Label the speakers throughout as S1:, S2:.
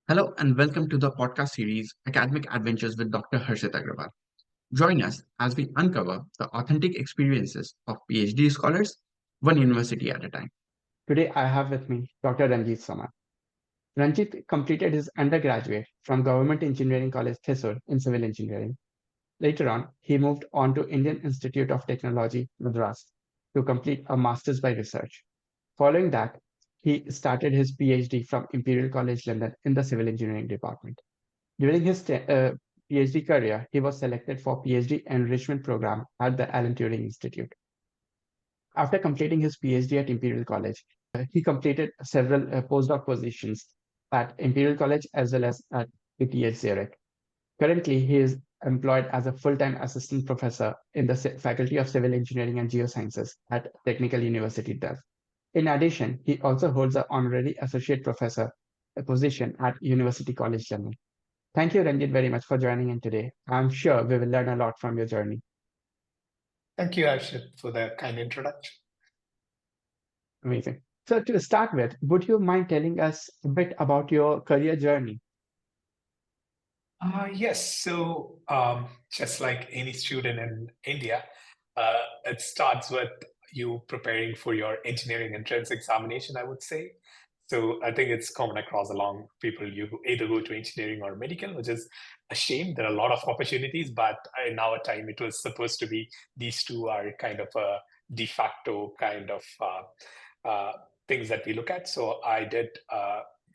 S1: Hello and welcome to the podcast series Academic Adventures with Dr. Harshit Agrawal. Join us as we uncover the authentic experiences of PhD scholars, one university at a time.
S2: Today I have with me Dr. Ranjith Soman. Ranjith completed his undergraduate from Government Engineering College, Thrissur in civil engineering. Later on, he moved on to Indian Institute of Technology, Madras, to complete a master's by research. Following that, he started his PhD from Imperial College London in the civil engineering department. During his PhD career, he was selected for PhD enrichment program at the Alan Turing Institute. After completing his PhD at Imperial College, he completed several postdoc positions at Imperial College as well as at UTH Zurich. Currently, he is employed as a full-time assistant professor in the Faculty of Civil Engineering and Geosciences at Technical University Delft. In addition, he also holds an honorary associate professor position at University College London. Thank you, Ranjit, very much for joining in today. I'm sure we will learn a lot from your journey.
S3: Thank you, Harshit, for the kind introduction.
S2: Amazing. So to start with, would you mind telling us a bit about your career journey?
S3: Yes, so just like any student in India, it starts with you preparing for your engineering entrance examination, I would say. So I think it's common across along people. You either go to engineering or medical, which is a shame. There are a lot of opportunities, but in our time, it was supposed to be these two are kind of a de facto kind of things that we look at. So I did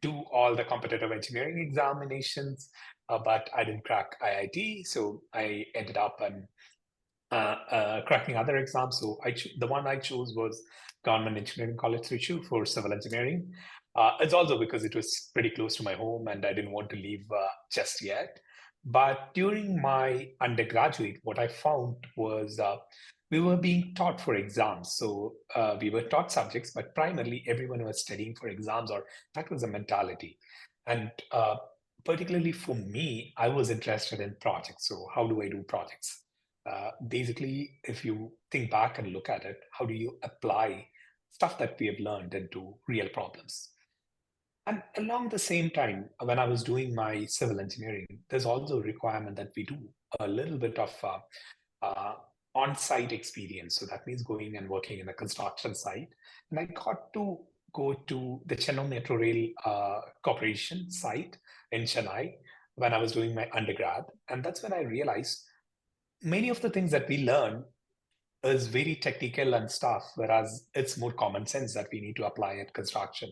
S3: do all the competitive engineering examinations, but I didn't crack IIT. So I ended up cracking other exams. So the one I chose was Government Engineering College, Trichy for civil engineering. It's also because it was pretty close to my home and I didn't want to leave just yet. But during my undergraduate, what I found was we were being taught for exams. So we were taught subjects, but primarily everyone was studying for exams, or that was a mentality. And particularly for me, I was interested in projects. So how do I do projects? Basically, if you think back and look at it, how do you apply stuff that we have learned into real problems? And along the same time, when I was doing my civil engineering, there's also a requirement that we do a little bit of on-site experience. So that means going and working in a construction site. And I got to go to the Chennai Metro Rail Corporation site in Chennai when I was doing my undergrad. And that's when I realized many of the things that we learn is very technical and stuff, whereas it's more common sense that we need to apply at construction.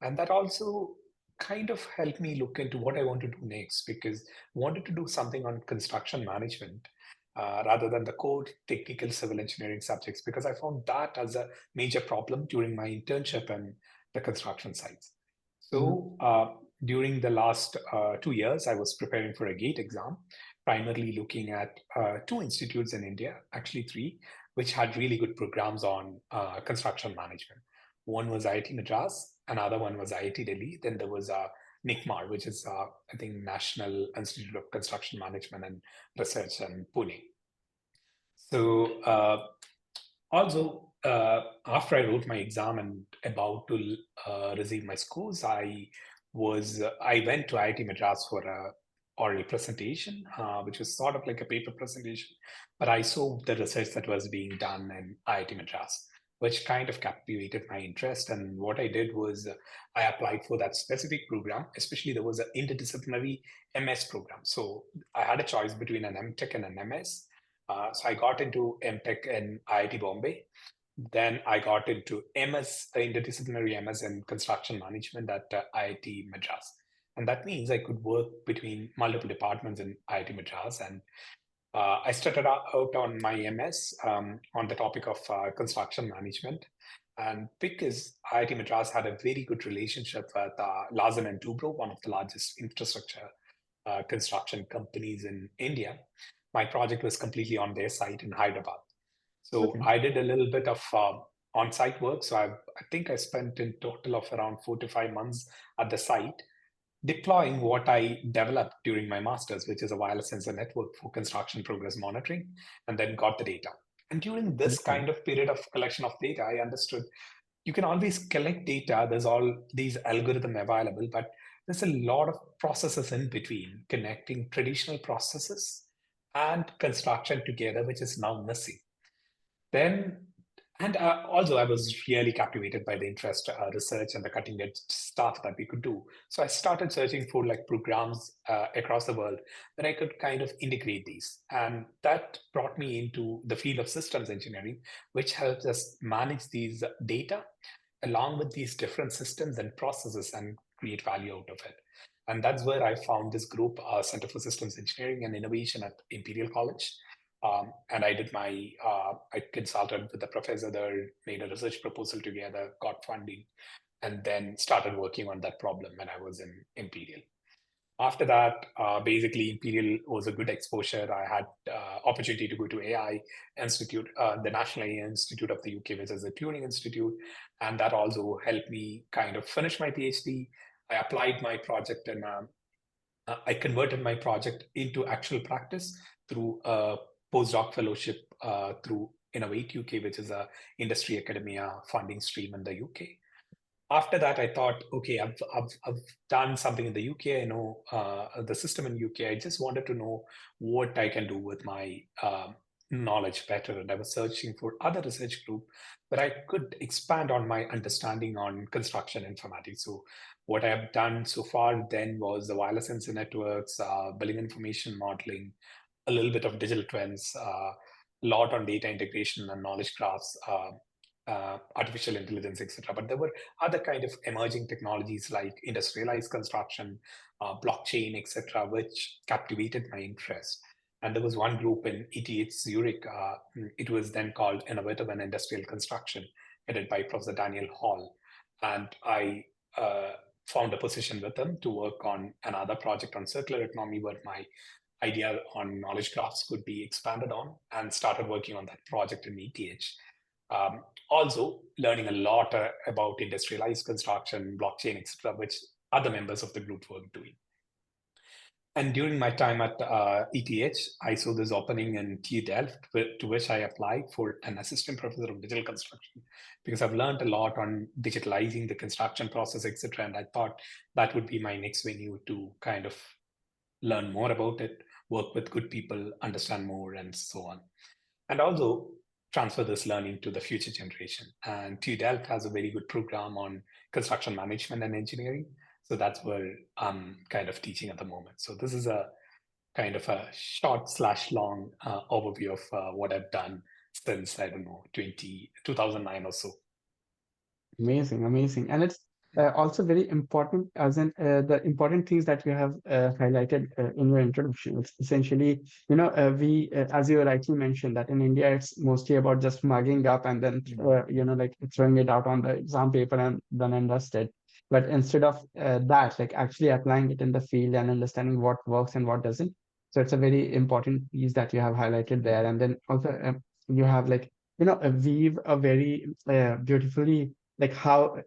S3: And that also kind of helped me look into what I want to do next, because I wanted to do something on construction management rather than the core technical civil engineering subjects, because I found that as a major problem during my internship in the construction sites. So during the last 2 years, I was preparing for a GATE exam, primarily looking at two institutes in India, actually three, which had really good programs on construction management. One was IIT Madras, another one was IIT Delhi. Then there was NICMAR, which is, I think, National Institute of Construction Management and Research in Pune. So also, after I wrote my exam and about to receive my scores, I went to IIT Madras for a oral presentation, which was sort of like a paper presentation, but I saw the research that was being done in IIT Madras, which kind of captivated my interest. And what I did was I applied for that specific program, especially there was an interdisciplinary MS program. So I had a choice between an MTech and an MS. So I got into MTech in IIT Bombay. Then I got into MS, interdisciplinary MS in construction management at IIT Madras. And that means I could work between multiple departments in IIT Madras. And I started out on my MS on the topic of construction management. And because IIT Madras had a very good relationship with Larsen and Toubro, one of the largest infrastructure construction companies in India, my project was completely on their site in Hyderabad. So I did a little bit of on-site work. So I think I spent in total of around 4 to 5 months at the site, deploying what I developed during my master's, which is a wireless sensor network for construction progress monitoring, and then got the data. And during this kind of period of collection of data, I understood you can always collect data. There's all these algorithms available, but there's a lot of processes in between connecting traditional processes and construction together, which is now missing. Then, and also I was really captivated by the interest, research and the cutting edge stuff that we could do. So I started searching for like programs across the world that I could kind of integrate these. And that brought me into the field of systems engineering, which helps us manage these data along with these different systems and processes and create value out of it. And that's where I found this group, Center for Systems Engineering and Innovation at Imperial College. And I did I consulted with the professor there, made a research proposal together, got funding, and then started working on that problem when I was in Imperial. After that, basically Imperial was a good exposure. I had opportunity to go to AI Institute, the National AI Institute of the UK, which is a Turing Institute. And that also helped me kind of finish my PhD. I applied my project and I converted my project into actual practice through a postdoc fellowship through Innovate UK, which is a industry academia funding stream in the UK. After that, I thought, okay, I've done something in the UK. I know the system in UK. I just wanted to know what I can do with my knowledge better. And I was searching for other research group where I could expand on my understanding on construction informatics. So what I have done so far then was the wireless sensor networks, building information modeling, a little bit of digital twins, a lot on data integration and knowledge graphs, artificial intelligence, etc. But there were other kind of emerging technologies like industrialized construction, blockchain, etc., which captivated my interest. And there was one group in ETH Zurich. It was then called Innovative and Industrial Construction, headed by Professor Daniel Hall. And I found a position with them to work on another project on circular economy where my idea on knowledge graphs could be expanded on, and started working on that project in ETH. Also learning a lot about industrialized construction, blockchain, etc., which other members of the group were doing. And during my time at ETH, I saw this opening in TU Delft, to which I applied for an assistant professor of digital construction, because I've learned a lot on digitalizing the construction process, etc. And I thought that would be my next venue to kind of learn more about it, work with good people, understand more, and so on. And also transfer this learning to the future generation. And TU Delft has a very good program on construction management and engineering. So that's where I'm kind of teaching at the moment. So this is a kind of a short/long overview of what I've done since, I don't know, 2009 or so.
S2: Amazing, amazing. And it's also very important, as in the important things that you have highlighted in your introduction. It's essentially, as you rightly mentioned, that in India, it's mostly about just mugging up and then, like throwing it out on the exam paper and done and dusted. But instead of that, like actually applying it in the field and understanding what works and what doesn't. So it's a very important piece that you have highlighted there. And then also you have weave a very beautifully like how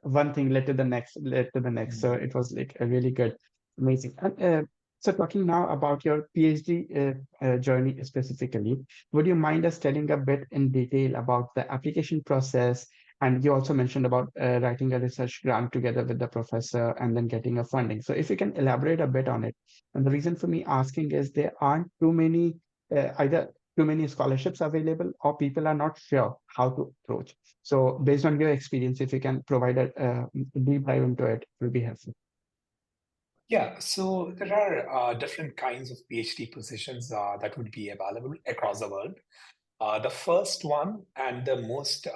S2: one thing led to the next, led to the next. So it was like a really good, amazing. And so talking now about your PhD journey specifically, would you mind us telling a bit in detail about the application process? And you also mentioned about writing a research grant together with the professor and then getting a funding. So if you can elaborate a bit on it. And the reason for me asking is there aren't too many either too many scholarships available or people are not sure how to approach. So based on your experience, if you can provide a deep dive into it, it will be helpful.
S3: Yeah, so there are different kinds of PhD positions that would be available across the world. The first one and the most,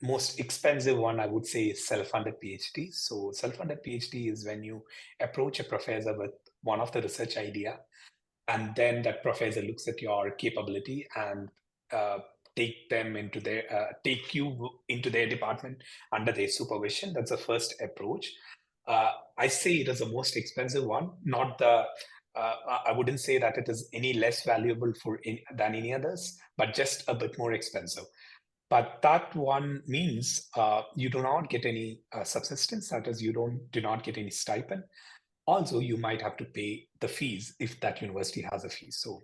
S3: most expensive one, I would say, is self-funded PhD. So self-funded PhD is when you approach a professor with one of the research idea, and then that professor looks at your capability and take you into their department under their supervision. That's the first approach. I say it is the most expensive one, not the. I wouldn't say that it is any less valuable than any others, but just a bit more expensive. But that one means you do not get any subsistence. That is, you do not get any stipend. Also, you might have to pay the fees if that university has a fee. So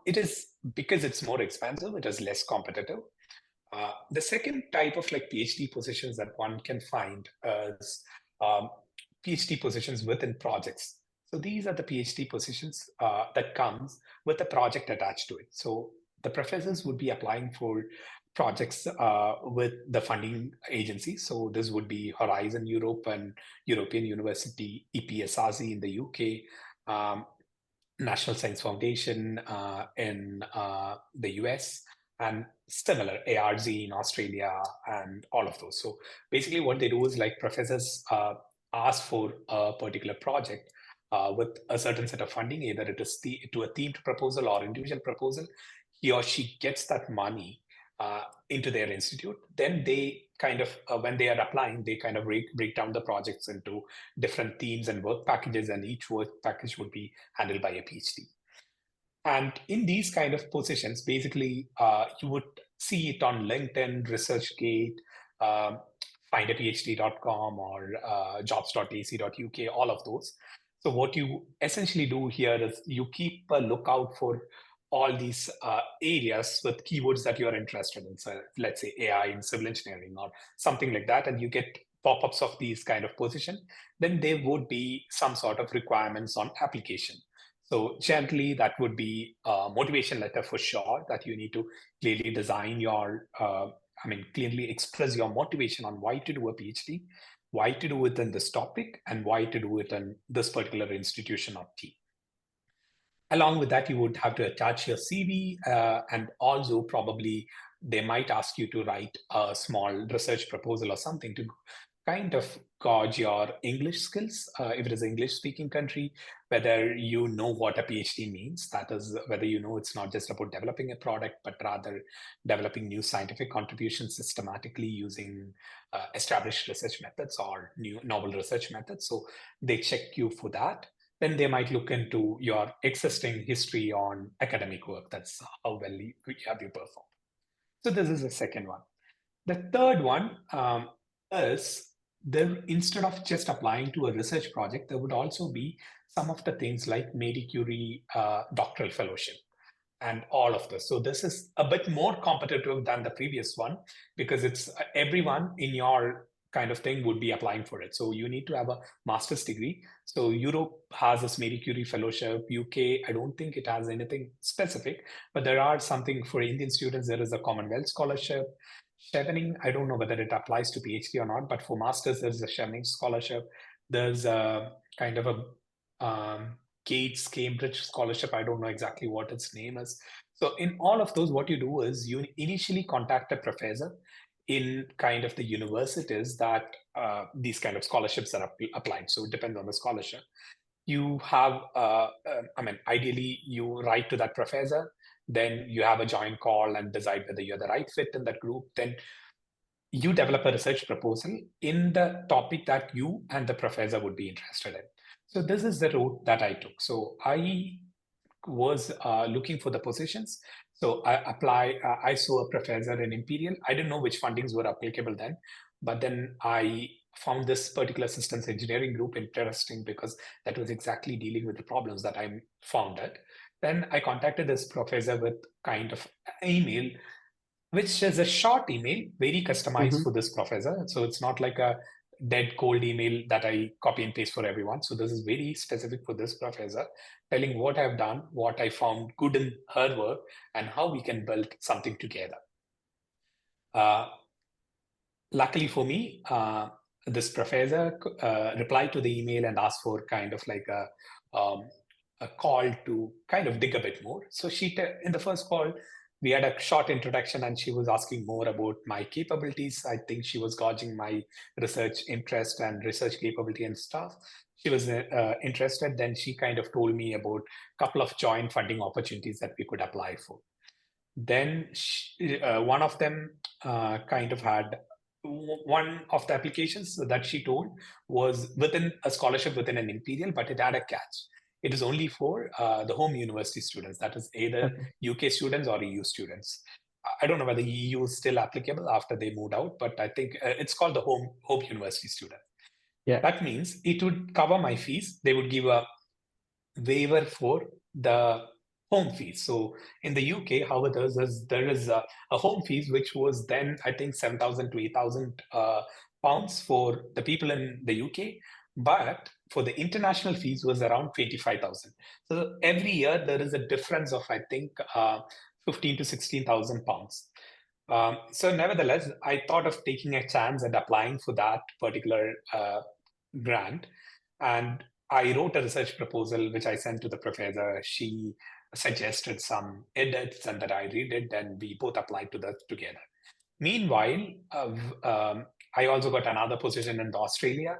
S3: it is, because it's more expensive, it is less competitive. The second type of like PhD positions that one can find is PhD positions within projects. So these are the PhD positions that comes with a project attached to it. So the professors would be applying for projects with the funding agency. So this would be Horizon Europe and European University, EPSRC in the UK, National Science Foundation in the US, and similar ARZ in Australia, and all of those. So basically what they do is like professors ask for a particular project with a certain set of funding, either it is to a themed proposal or individual proposal. He or she gets that money into their institute. Then they kind of, when they are applying, they kind of break down the projects into different themes and work packages, and each work package would be handled by a PhD. And in these kind of positions, basically, you would see it on LinkedIn, ResearchGate, findaphd.com, or jobs.ac.uk, all of those. So what you essentially do here is you keep a lookout for all these areas with keywords that you're interested in. So let's say AI in civil engineering or something like that, and you get pop-ups of these kind of position, then there would be some sort of requirements on application. So generally, that would be a motivation letter for sure, that you need to clearly design your, clearly express your motivation on why to do a PhD, why to do it in this topic, and why to do it in this particular institution or team. Along with that, you would have to attach your CV, and also probably they might ask you to write a small research proposal or something to kind of gauge your English skills, if it is an English-speaking country, whether you know what a PhD means. That is, whether you know it's not just about developing a product, but rather developing new scientific contributions systematically using established research methods or new novel research methods. So they check you for that. Then they might look into your existing history on academic work. That's how well you performed. So this is the second one. The third one is there, instead of just applying to a research project, there would also be some of the things like Marie Curie doctoral fellowship and all of this. So this is a bit more competitive than the previous one, because it's everyone in your kind of thing would be applying for it. So you need to have a master's degree. So Europe has this Marie Curie fellowship. UK, I don't think it has anything specific, but there are something for Indian students. There is a Commonwealth scholarship. Chevening, I don't know whether it applies to PhD or not, but for masters, there's a Chevening scholarship. There's a kind of a Gates Cambridge scholarship. I don't know exactly what its name is. So in all of those, what you do is you initially contact a professor in kind of the universities that these kind of scholarships are applied. So it depends on the scholarship. You have, ideally you write to that professor, then you have a joint call and decide whether you're the right fit in that group. Then you develop a research proposal in the topic that you and the professor would be interested in. So this is the route that I took. So I was looking for the positions. So I saw a professor in Imperial. I didn't know which fundings were applicable then, but then I found this particular systems engineering group interesting because that was exactly dealing with the problems that I found it. Then I contacted this professor with kind of email, which is a short email, very customized for this professor. So it's not like a dead cold email that I copy and paste for everyone. So this is very specific for this professor, telling what I've done, what I found good in her work, and how we can build something together. Luckily for me, this professor replied to the email and asked for kind of like a call to kind of dig a bit more. So in the first call, we had a short introduction and she was asking more about my capabilities. I think she was gauging my research interest and research capability and stuff. She was interested. Then she kind of told me about a couple of joint funding opportunities that we could apply for. Then one of them kind of had one of the applications that she told was within a scholarship within an Imperial, but it had a catch. It is only for the home university students. That is either UK students or EU students. I don't know whether EU is still applicable after they moved out, but I think it's called the home university student.
S2: Yeah.
S3: That means it would cover my fees. They would give a waiver for the home fees. So in the UK, how it is there is a home fees, which was then, I think, 7,000 to 8,000 pounds for the people in the UK. But for the international fees was around 25,000. So every year there is a difference of, I think, 15 to 16,000 pounds. So nevertheless, I thought of taking a chance and applying for that particular grant. And I wrote a research proposal, which I sent to the professor. She suggested some edits and that I read it, and we both applied to that together. Meanwhile, I also got another position in Australia,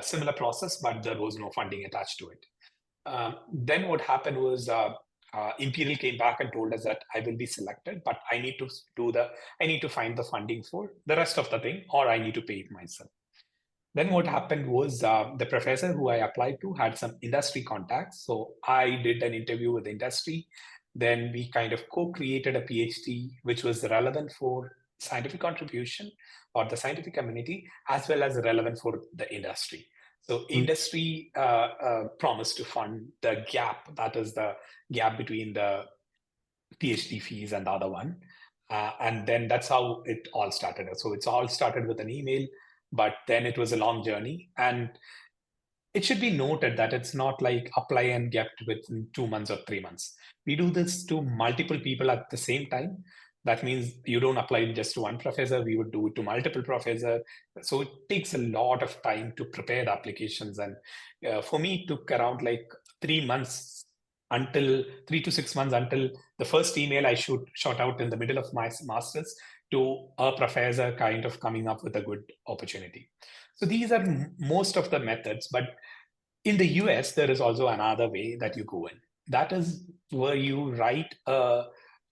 S3: similar process, but there was no funding attached to it. Then what happened was Imperial came back and told us that I will be selected, but I need to find the funding for the rest of the thing, or I need to pay it myself. Then what happened was the professor who I applied to had some industry contacts. So I did an interview with industry. Then we kind of co-created a PhD, which was relevant for scientific contribution or the scientific community, as well as relevant for the industry. So industry promised to fund the gap, that is the gap between the PhD fees and the other one. And then that's how it all started. So it's all started with an email, but then it was a long journey. And it should be noted that it's not like apply and get within 2 months or 3 months. We do this to multiple people at the same time. That means you don't apply just to one professor, we would do it to multiple professors. So it takes a lot of time to prepare the applications. And for me, it took around like 3 months until 3 to 6 months until the first email I shot out in the middle of my master's to a professor kind of coming up with a good opportunity. So these are most of the methods, but in the US, there is also another way that you go in. That is where you write a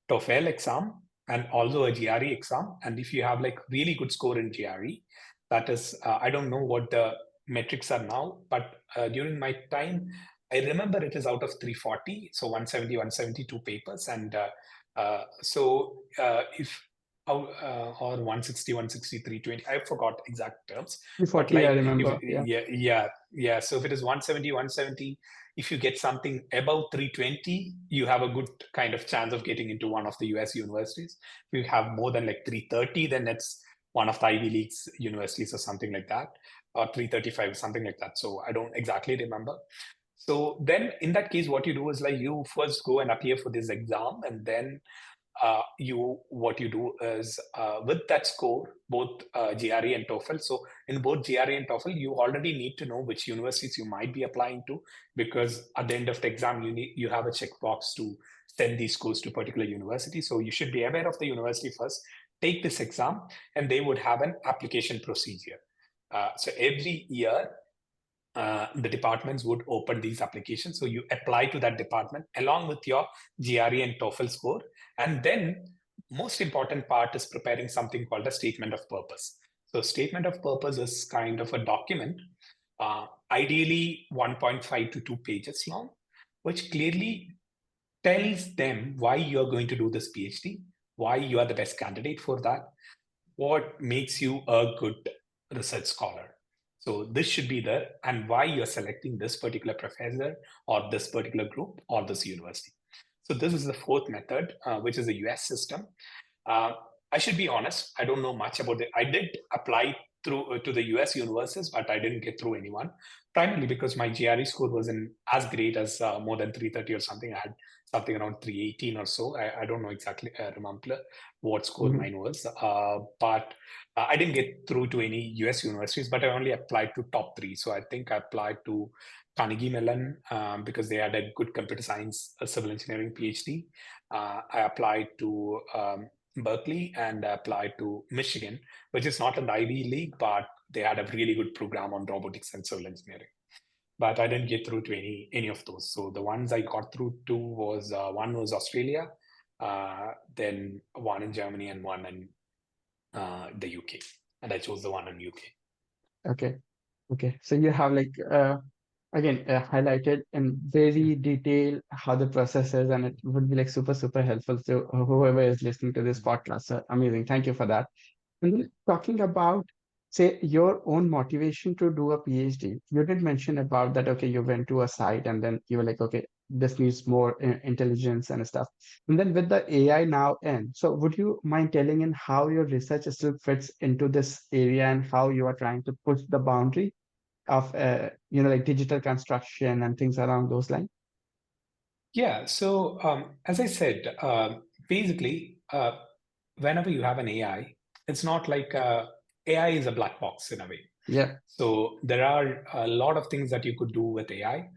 S3: TOEFL exam and also a GRE exam. And if you have like really good score in GRE, that is, I don't know what the metrics are now, but during my time, I remember it is out of 340, so 170, 172 papers. And or 160, 160, 320, I forgot exact terms.
S2: 340,
S3: like,
S2: I remember.
S3: Yeah. So if it is 170, 170, if you get something above 320, you have a good kind of chance of getting into one of the US universities. If you have more than like 330, then it's one of the Ivy Leagues universities or something like that, or 335, something like that. So I don't exactly remember. So then in that case, what you do is like you first go and appear for this exam, and then what you do is with that score, both GRE and TOEFL. So in both GRE and TOEFL, you already need to know which universities you might be applying to, because at the end of the exam, you have a checkbox to send these scores to particular university. So you should be aware of the university first, take this exam, and they would have an application procedure. So every year, the departments would open these applications. So you apply to that department along with your GRE and TOEFL score. And then most important part is preparing something called a statement of purpose. So statement of purpose is kind of a document, ideally 1.5 to 2 pages long, which clearly tells them why you're going to do this PhD, why you are the best candidate for that, what makes you a good research scholar. So this should be there, and why you're selecting this particular professor or this particular group or this university. So this is the fourth method, which is the US system. I should be honest, I don't know much about it. I did apply through to the US universities, but I didn't get through anyone, primarily because my GRE score wasn't as great as more than 330 or something. I had something around 318 or so. I don't know exactly, remember what score mine was, but I didn't get through to any US universities, but I only applied to top 3. So I think I applied to Carnegie Mellon because they had a good computer science civil engineering PhD. I applied to Berkeley, and I applied to Michigan, which is not an Ivy League, but they had a really good program on robotics and civil engineering. But I didn't get through to any of those. So the ones I got through to was one was Australia, then one in Germany, and one in the UK. And I chose the one in UK.
S2: Okay. So you have like again highlighted in very detail how the process is, and it would be like super helpful to whoever is listening to this podcast. So amazing. Thank you for that. And then talking about, say, your own motivation to do a PhD, you did mention about that, okay, you went to a site and then you were like, okay, this needs more intelligence and stuff. And then with the AI now in, so would you mind telling in how your research still fits into this area and how you are trying to push the boundary of like digital construction and things around those lines?
S3: Yeah. So as I said, basically, whenever you have an AI, it's not like AI is a black box in a way.
S2: Yeah.
S3: So there are a lot of things that you could do with AI.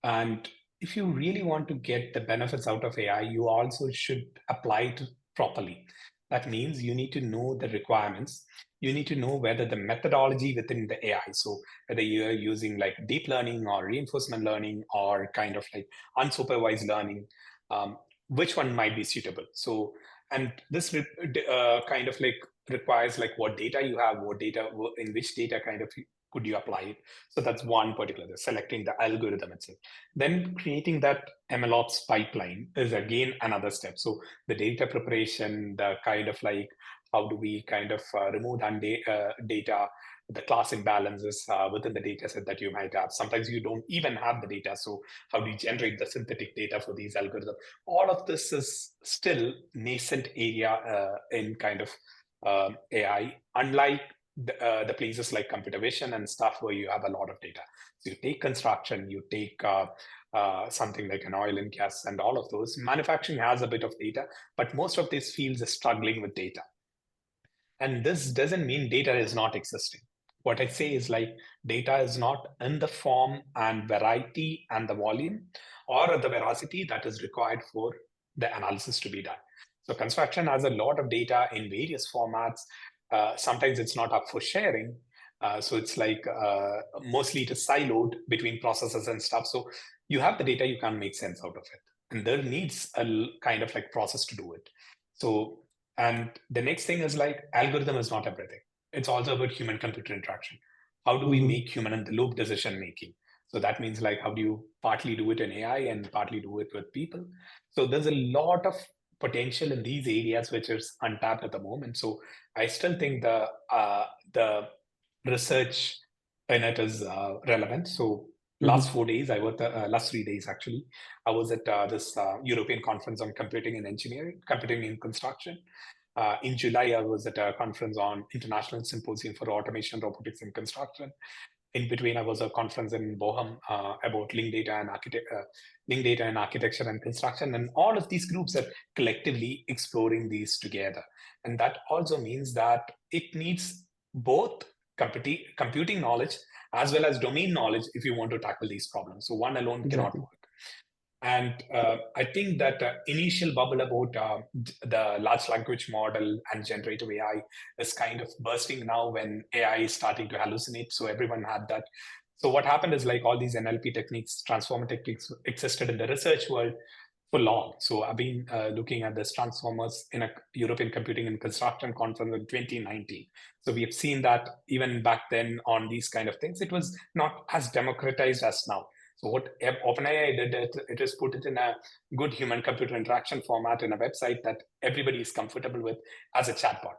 S3: And if you really want to get the benefits out of AI, you also should apply it properly. That means you need to know the requirements. You need to know whether the methodology within the AI, so whether you're using like deep learning or reinforcement learning or kind of like unsupervised learning, um, which one might be suitable. So, and this kind of like requires like what data you have, what data, in which data kind of could you apply it. So that's one particular, selecting the algorithm itself. Then creating that MLOps pipeline is again another step. So the data preparation, the kind of like, how do we kind of remove data, the class imbalances within the data set that you might have. Sometimes you don't even have the data. So how do you generate the synthetic data for these algorithms? All of this is still nascent area in kind of AI, unlike the places like computer vision and stuff where you have a lot of data. So you take construction, you take something like an oil and gas and all of those. Manufacturing has a bit of data, but most of these fields are struggling with data. And this doesn't mean data is not existing. What I say is like data is not in the form and variety and the volume or the veracity that is required for the analysis to be done. So construction has a lot of data in various formats. Sometimes it's not up for sharing. So it's like mostly it is siloed between processes and stuff. So you have the data, you can't make sense out of it. And there needs a kind of like process to do it. So, and the next thing is like algorithm is not everything. It's also about human computer interaction. How do we make human in the loop decision making? So that means like, how do you partly do it in AI and partly do it with people? So there's a lot of potential in these areas which is untapped at the moment. So I still think the research in it is relevant. So last 4 days, I was last 3 days actually, I was at this European conference on computing and engineering, computing in construction. In July, I was at a conference on International Symposium for Automation, Robotics, and Construction. In between, I was at a conference in Bochum about link data and architecture and construction. And all of these groups are collectively exploring these together. And that also means that it needs both computing knowledge as well as domain knowledge if you want to tackle these problems. So one alone cannot work. And I think that initial bubble about the large language model and generative AI is kind of bursting now when AI is starting to hallucinate. So everyone had that. So what happened is like all these NLP techniques, transformer techniques existed in the research world for long. So I've been looking at this transformers in a European Computing and Construction conference in 2019. So we have seen that even back then on these kind of things, it was not as democratized as now. So what OpenAI did, it is put it in a good human-computer interaction format in a website that everybody is comfortable with as a chatbot.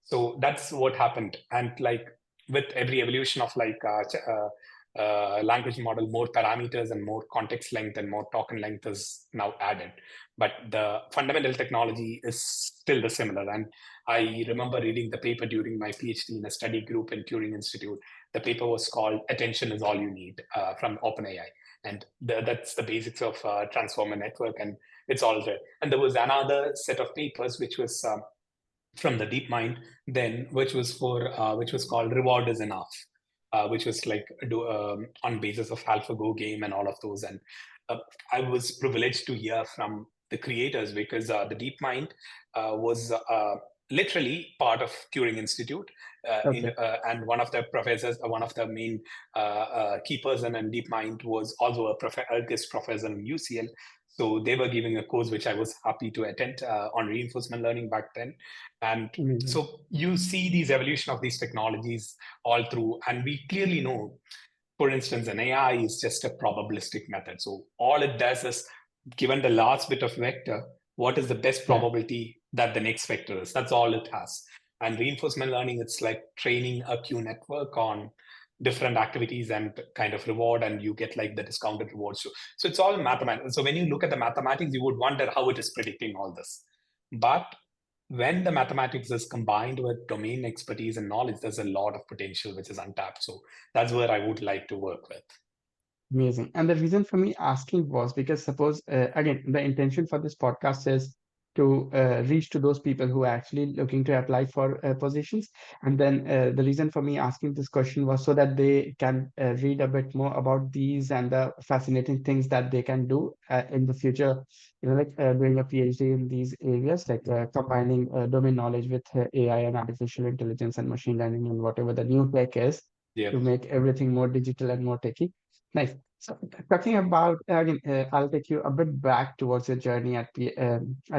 S3: So that's what happened. And like with every evolution of like language model, more parameters and more context length and more token length is now added. But the fundamental technology is still the similar. And I remember reading the paper during my PhD in a study group in Turing Institute. The paper was called Attention is All You Need from OpenAI. And that's the basics of transformer network. And it's all there. And there was another set of papers, which was from the DeepMind then, which was called Reward is Enough. Which was like on basis of AlphaGo game and all of those. And I was privileged to hear from the creators because the DeepMind was literally part of Turing Institute. And one of the professors, one of the main key person in DeepMind was also a guest professor in UCL. So they were giving a course which I was happy to attend on reinforcement learning back then. And so you see these evolution of these technologies all through, and we clearly know, for instance, an AI is just a probabilistic method. So all it does is, given the last bit of vector, what is the best probability that the next vector is? That's all it has. And reinforcement learning, it's like training a Q network on different activities and kind of reward, and you get like the discounted rewards. So it's all mathematics. So when you look at the mathematics, you would wonder how it is predicting all this. But when the mathematics is combined with domain expertise and knowledge, there's a lot of potential which is untapped. So that's where I would like to work with.
S2: Amazing. And the reason for me asking was because suppose, again, the intention for this podcast is to reach to those people who are actually looking to apply for positions. And then the reason for me asking this question was so that they can read a bit more about these and the fascinating things that they can do in the future, like doing a PhD in these areas, like combining domain knowledge with AI and artificial intelligence and machine learning and whatever the new tech is
S3: Yeah.
S2: to make everything more digital and more techy. Nice. So talking about again, I'll take you a bit back towards your journey at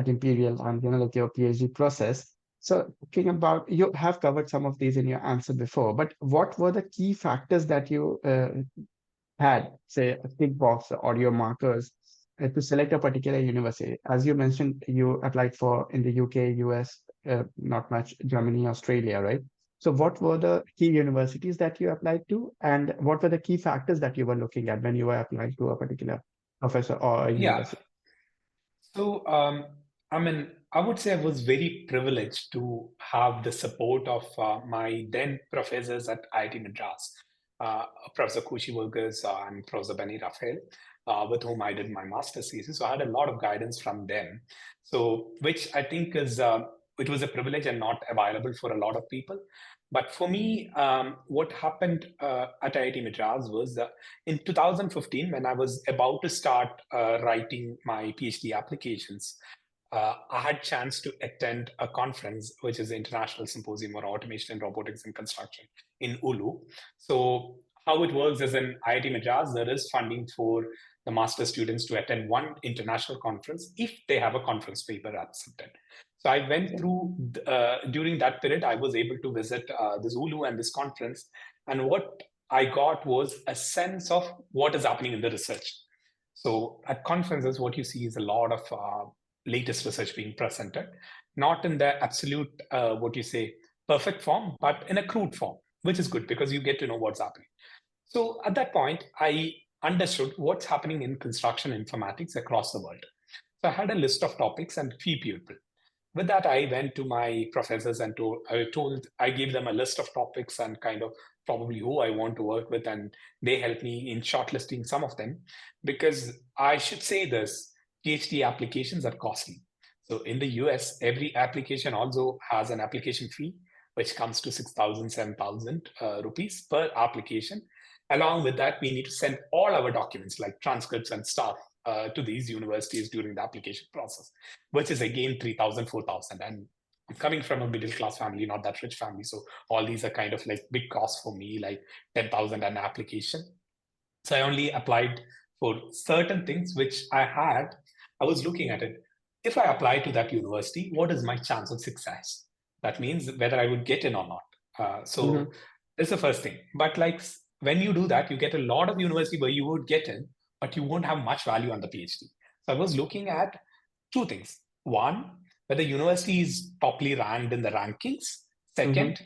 S2: Imperial and like your PhD process. So talking about you have covered some of these in your answer before, but what were the key factors that you had, say, a tick box or your markers to select a particular university? As you mentioned, you applied for in the UK, US, not much, Germany, Australia, right? So what were the key universities that you applied to, and what were the key factors that you were looking at when you were applying to a particular professor or a
S3: Yeah.
S2: university?
S3: So, I mean, I would say I was very privileged to have the support of my then professors at IIT Madras, Professor Kushi Vargas and Professor Benny Raphael, with whom I did my master's thesis. So I had a lot of guidance from them. So, which I think is, it was a privilege and not available for a lot of people. But for me, what happened at IIT Madras was in 2015, when I was about to start writing my PhD applications, I had chance to attend a conference, which is the International Symposium on Automation and Robotics in Construction in Ulu. So how it works is in IIT Madras, there is funding for the master students to attend one international conference if they have a conference paper accepted. So I went through, during that period, I was able to visit this Ulu and this conference. And what I got was a sense of what is happening in the research. So at conferences, what you see is a lot of latest research being presented, not in the absolute, what you say, perfect form, but in a crude form, which is good because you get to know what's happening. So at that point, I understood what's happening in construction informatics across the world. So I had a list of topics and few people. With that, I went to my professors and I gave them a list of topics and kind of probably who I want to work with, and they helped me in shortlisting some of them, because I should say this, PhD applications are costly. So in the US, every application also has an application fee, which comes to 6,000, 7,000 rupees per application. Along with that, we need to send all our documents like transcripts and stuff to these universities during the application process, which is again 3,000, 4,000. And I'm coming from a middle class family, not that rich family. So all these are kind of like big costs for me, like 10,000 an application. So I only applied for certain things which I was looking at it. If I apply to that university, what is my chance of success? That means whether I would get in or not. So that's the first thing. But like when you do that, you get a lot of university where you would get in, but you won't have much value on the PhD. So I was looking at two things. One, whether university is toply ranked in the rankings. Second,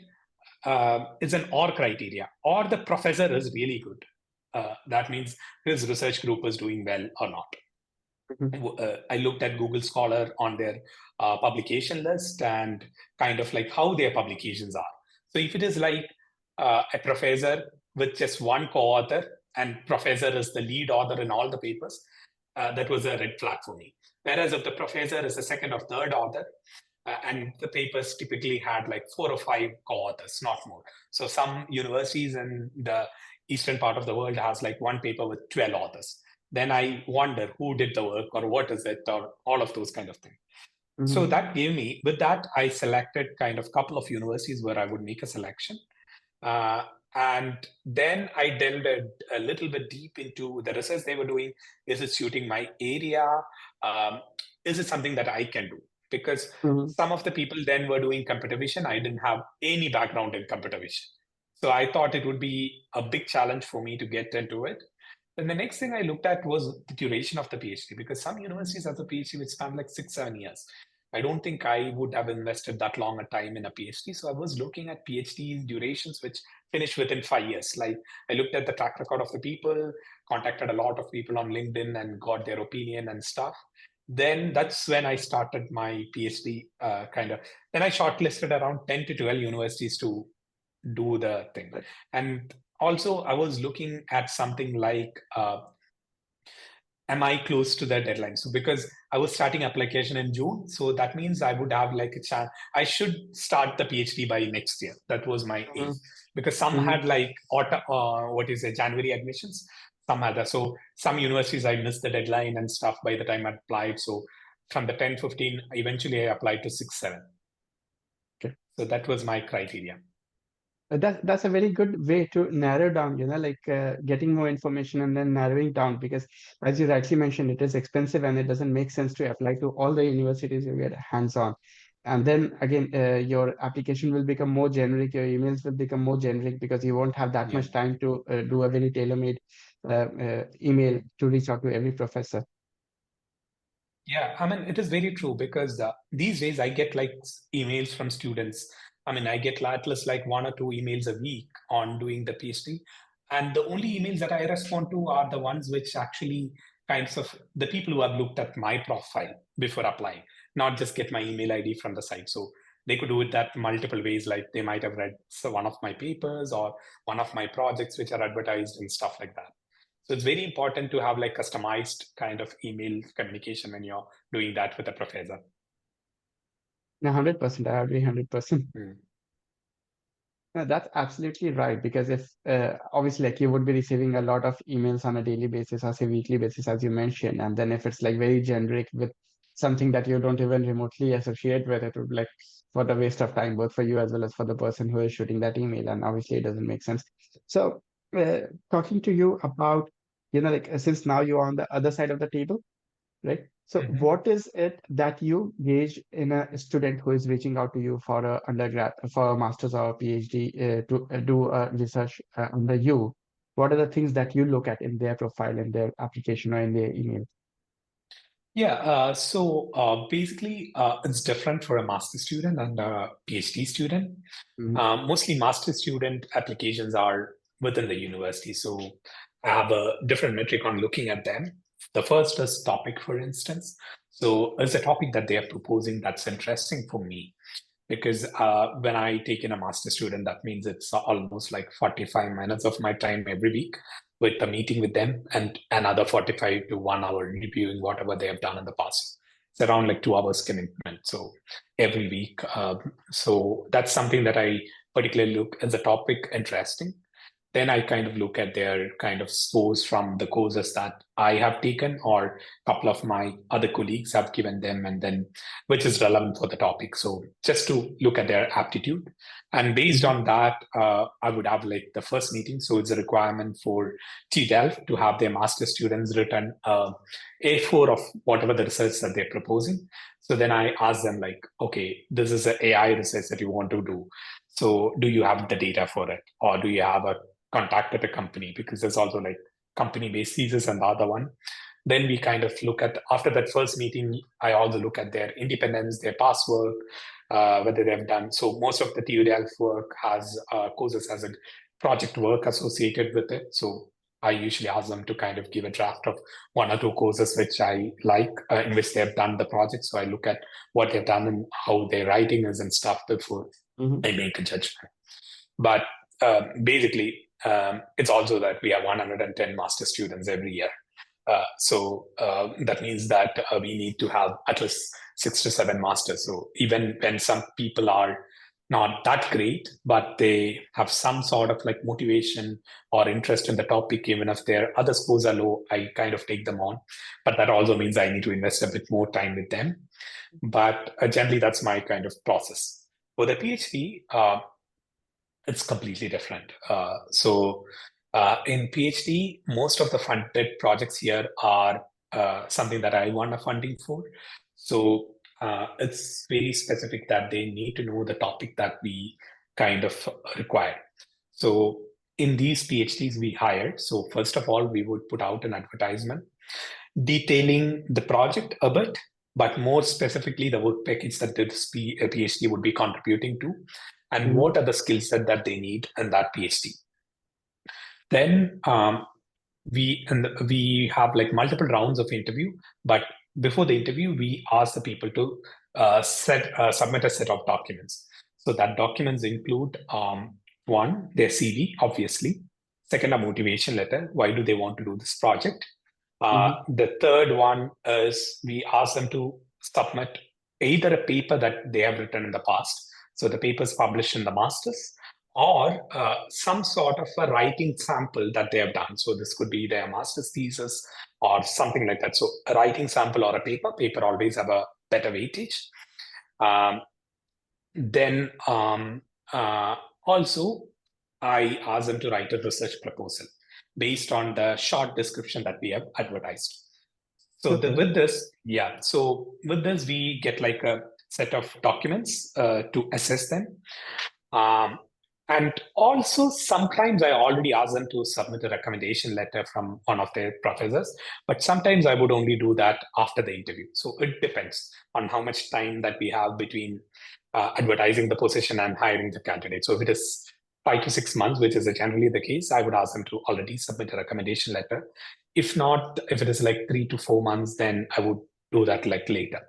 S3: is an OR criteria, or the professor is really good. That means his research group is doing well or not. I looked at Google Scholar on their publication list and kind of like how their publications are. So if it is like a professor with just one co-author and professor is the lead author in all the papers, that was a red flag for me. Whereas if the professor is the second or third author, and the papers typically had like 4 or 5 co-authors, not more. So some universities in the eastern part of the world has like one paper with 12 authors. Then I wonder who did the work or what is it or all of those kind of things. So that gave me, with that, I selected kind of couple of universities where I would make a selection. And then I delved a little bit deep into the research they were doing. Is it suiting my area? Is it something that I can do? Because some of the people then were doing computer vision. I didn't have any background in computer vision. So I thought it would be a big challenge for me to get into it. And the next thing I looked at was the duration of the PhD, because some universities have a PhD which span like 6-7 years. I don't think I would have invested that long a time in a PhD. So I was looking at PhD durations which finish within 5 years. Like I looked at the track record of the people, contacted a lot of people on LinkedIn and got their opinion and stuff. Then that's when I started my PhD Then I shortlisted around 10 to 12 universities to do the thing. And also I was looking at something like, am I close to the deadline? So because I was starting application in June, so that means I would have like a chance. I should start the PhD by next year. That was my aim. Because some had like January admissions, some had that. So some universities I missed the deadline and stuff by the time I applied. So from the 10, 15, eventually I applied to 6, 7.
S2: Okay.
S3: So that was my criteria.
S2: That's a very good way to narrow down, like getting more information and then narrowing down, because as you rightly mentioned, it is expensive and it doesn't make sense to apply to all the universities you get hands-on. And then again, your application will become more generic, your emails will become more generic because you won't have that much time to do a very tailor-made email to reach out to every professor.
S3: Yeah, I mean, it is very true because these days I get like emails from students. I mean, I get at least like 1 or 2 emails a week on doing the PhD. And the only emails that I respond to are the ones which actually kinds of the people who have looked at my profile before applying, not just get my email ID from the site. So they could do it that multiple ways, like they might have read one of my papers or one of my projects which are advertised and stuff like that. So it's very important to have like customized kind of email communication when you're doing that with a professor.
S2: 100%, I agree 100%.
S3: Mm.
S2: No, that's absolutely right. Because if obviously, like, you would be receiving a lot of emails on a daily basis or say weekly basis, as you mentioned, and then if it's like very generic with something that you don't even remotely associate with, it would like for the waste of time, both for you as well as for the person who is shooting that email, and obviously it doesn't make sense. So, talking to you about, like since now you're on the other side of the table, right? So what is it that you gauge in a student who is reaching out to you for a undergrad, for a master's or a PhD to do a research under you? What are the things that you look at in their profile, in their application, or in their email?
S3: Yeah, so basically it's different for a master student and a PhD student. Mostly master student applications are within the university. So I have a different metric on looking at them. The first is topic, for instance. So it's a topic that they are proposing that's interesting for me. Because when I take in a master student, that means it's almost like 45 minutes of my time every week with a meeting with them and another 45 to 1 hour reviewing whatever they have done in the past. It's around like 2 hours commitment. So every week. So that's something that I particularly look as a topic interesting. Then I kind of look at their kind of scores from the courses that I have taken or a couple of my other colleagues have given them, and then which is relevant for the topic. So just to look at their aptitude. And based on that, I would have like the first meeting. So it's a requirement for TU Delft to have their master students return A4 of whatever the research that they're proposing. So then I ask them like, okay, this is an AI research that you want to do. So do you have the data for it? Or do you have a contact at a company? Because there's also like company-based thesis and the other one. Then we kind of look at, after that first meeting, I also look at their independence, their past work, whether they've done. So most of the TU Delft work has courses as a project work associated with it. So I usually ask them to kind of give a draft of 1 or 2 courses which I like, in which they've done the project. So I look at what they've done and how their writing is and stuff before I make a judgment. But basically, it's also that we have 110 master students every year. So that means that we need to have at least 6 to 7 masters. So even when some people are not that great, but they have some sort of like motivation or interest in the topic, even if their other scores are low, I kind of take them on. But that also means I need to invest a bit more time with them. But generally, that's my kind of process. For the PhD, it's completely different. In PhD, most of the funded projects here are something that I want a funding for. So it's very specific that they need to know the topic that we kind of require. So in these PhDs we hired, so first of all, we would put out an advertisement detailing the project a bit, but more specifically the work package that this PhD would be contributing to. and what are the skill set that they need in that PhD. Then we have like multiple rounds of interview, but before the interview, we ask the people to submit a set of documents. So that documents include one, their CV, obviously. Second, a motivation letter. Why do they want to do this project? The third one is we ask them to submit either a paper that they have written in the past. So the paper is published in the masters, or some sort of a writing sample that they have done. So this could be their master's thesis or something like that. So a writing sample or a paper always have a better weightage. Then also, I ask them to write a research proposal based on the short description that we have advertised. So with this, we get like a set of documents to assess them. And also, sometimes I already ask them to submit a recommendation letter from one of their professors, but sometimes I would only do that after the interview. So it depends on how much time that we have between advertising the position and hiring the candidate. So if it is 5 to 6 months, which is generally the case, I would ask them to already submit a recommendation letter. If not, if it is like 3 to 4 months, then I would do that like later.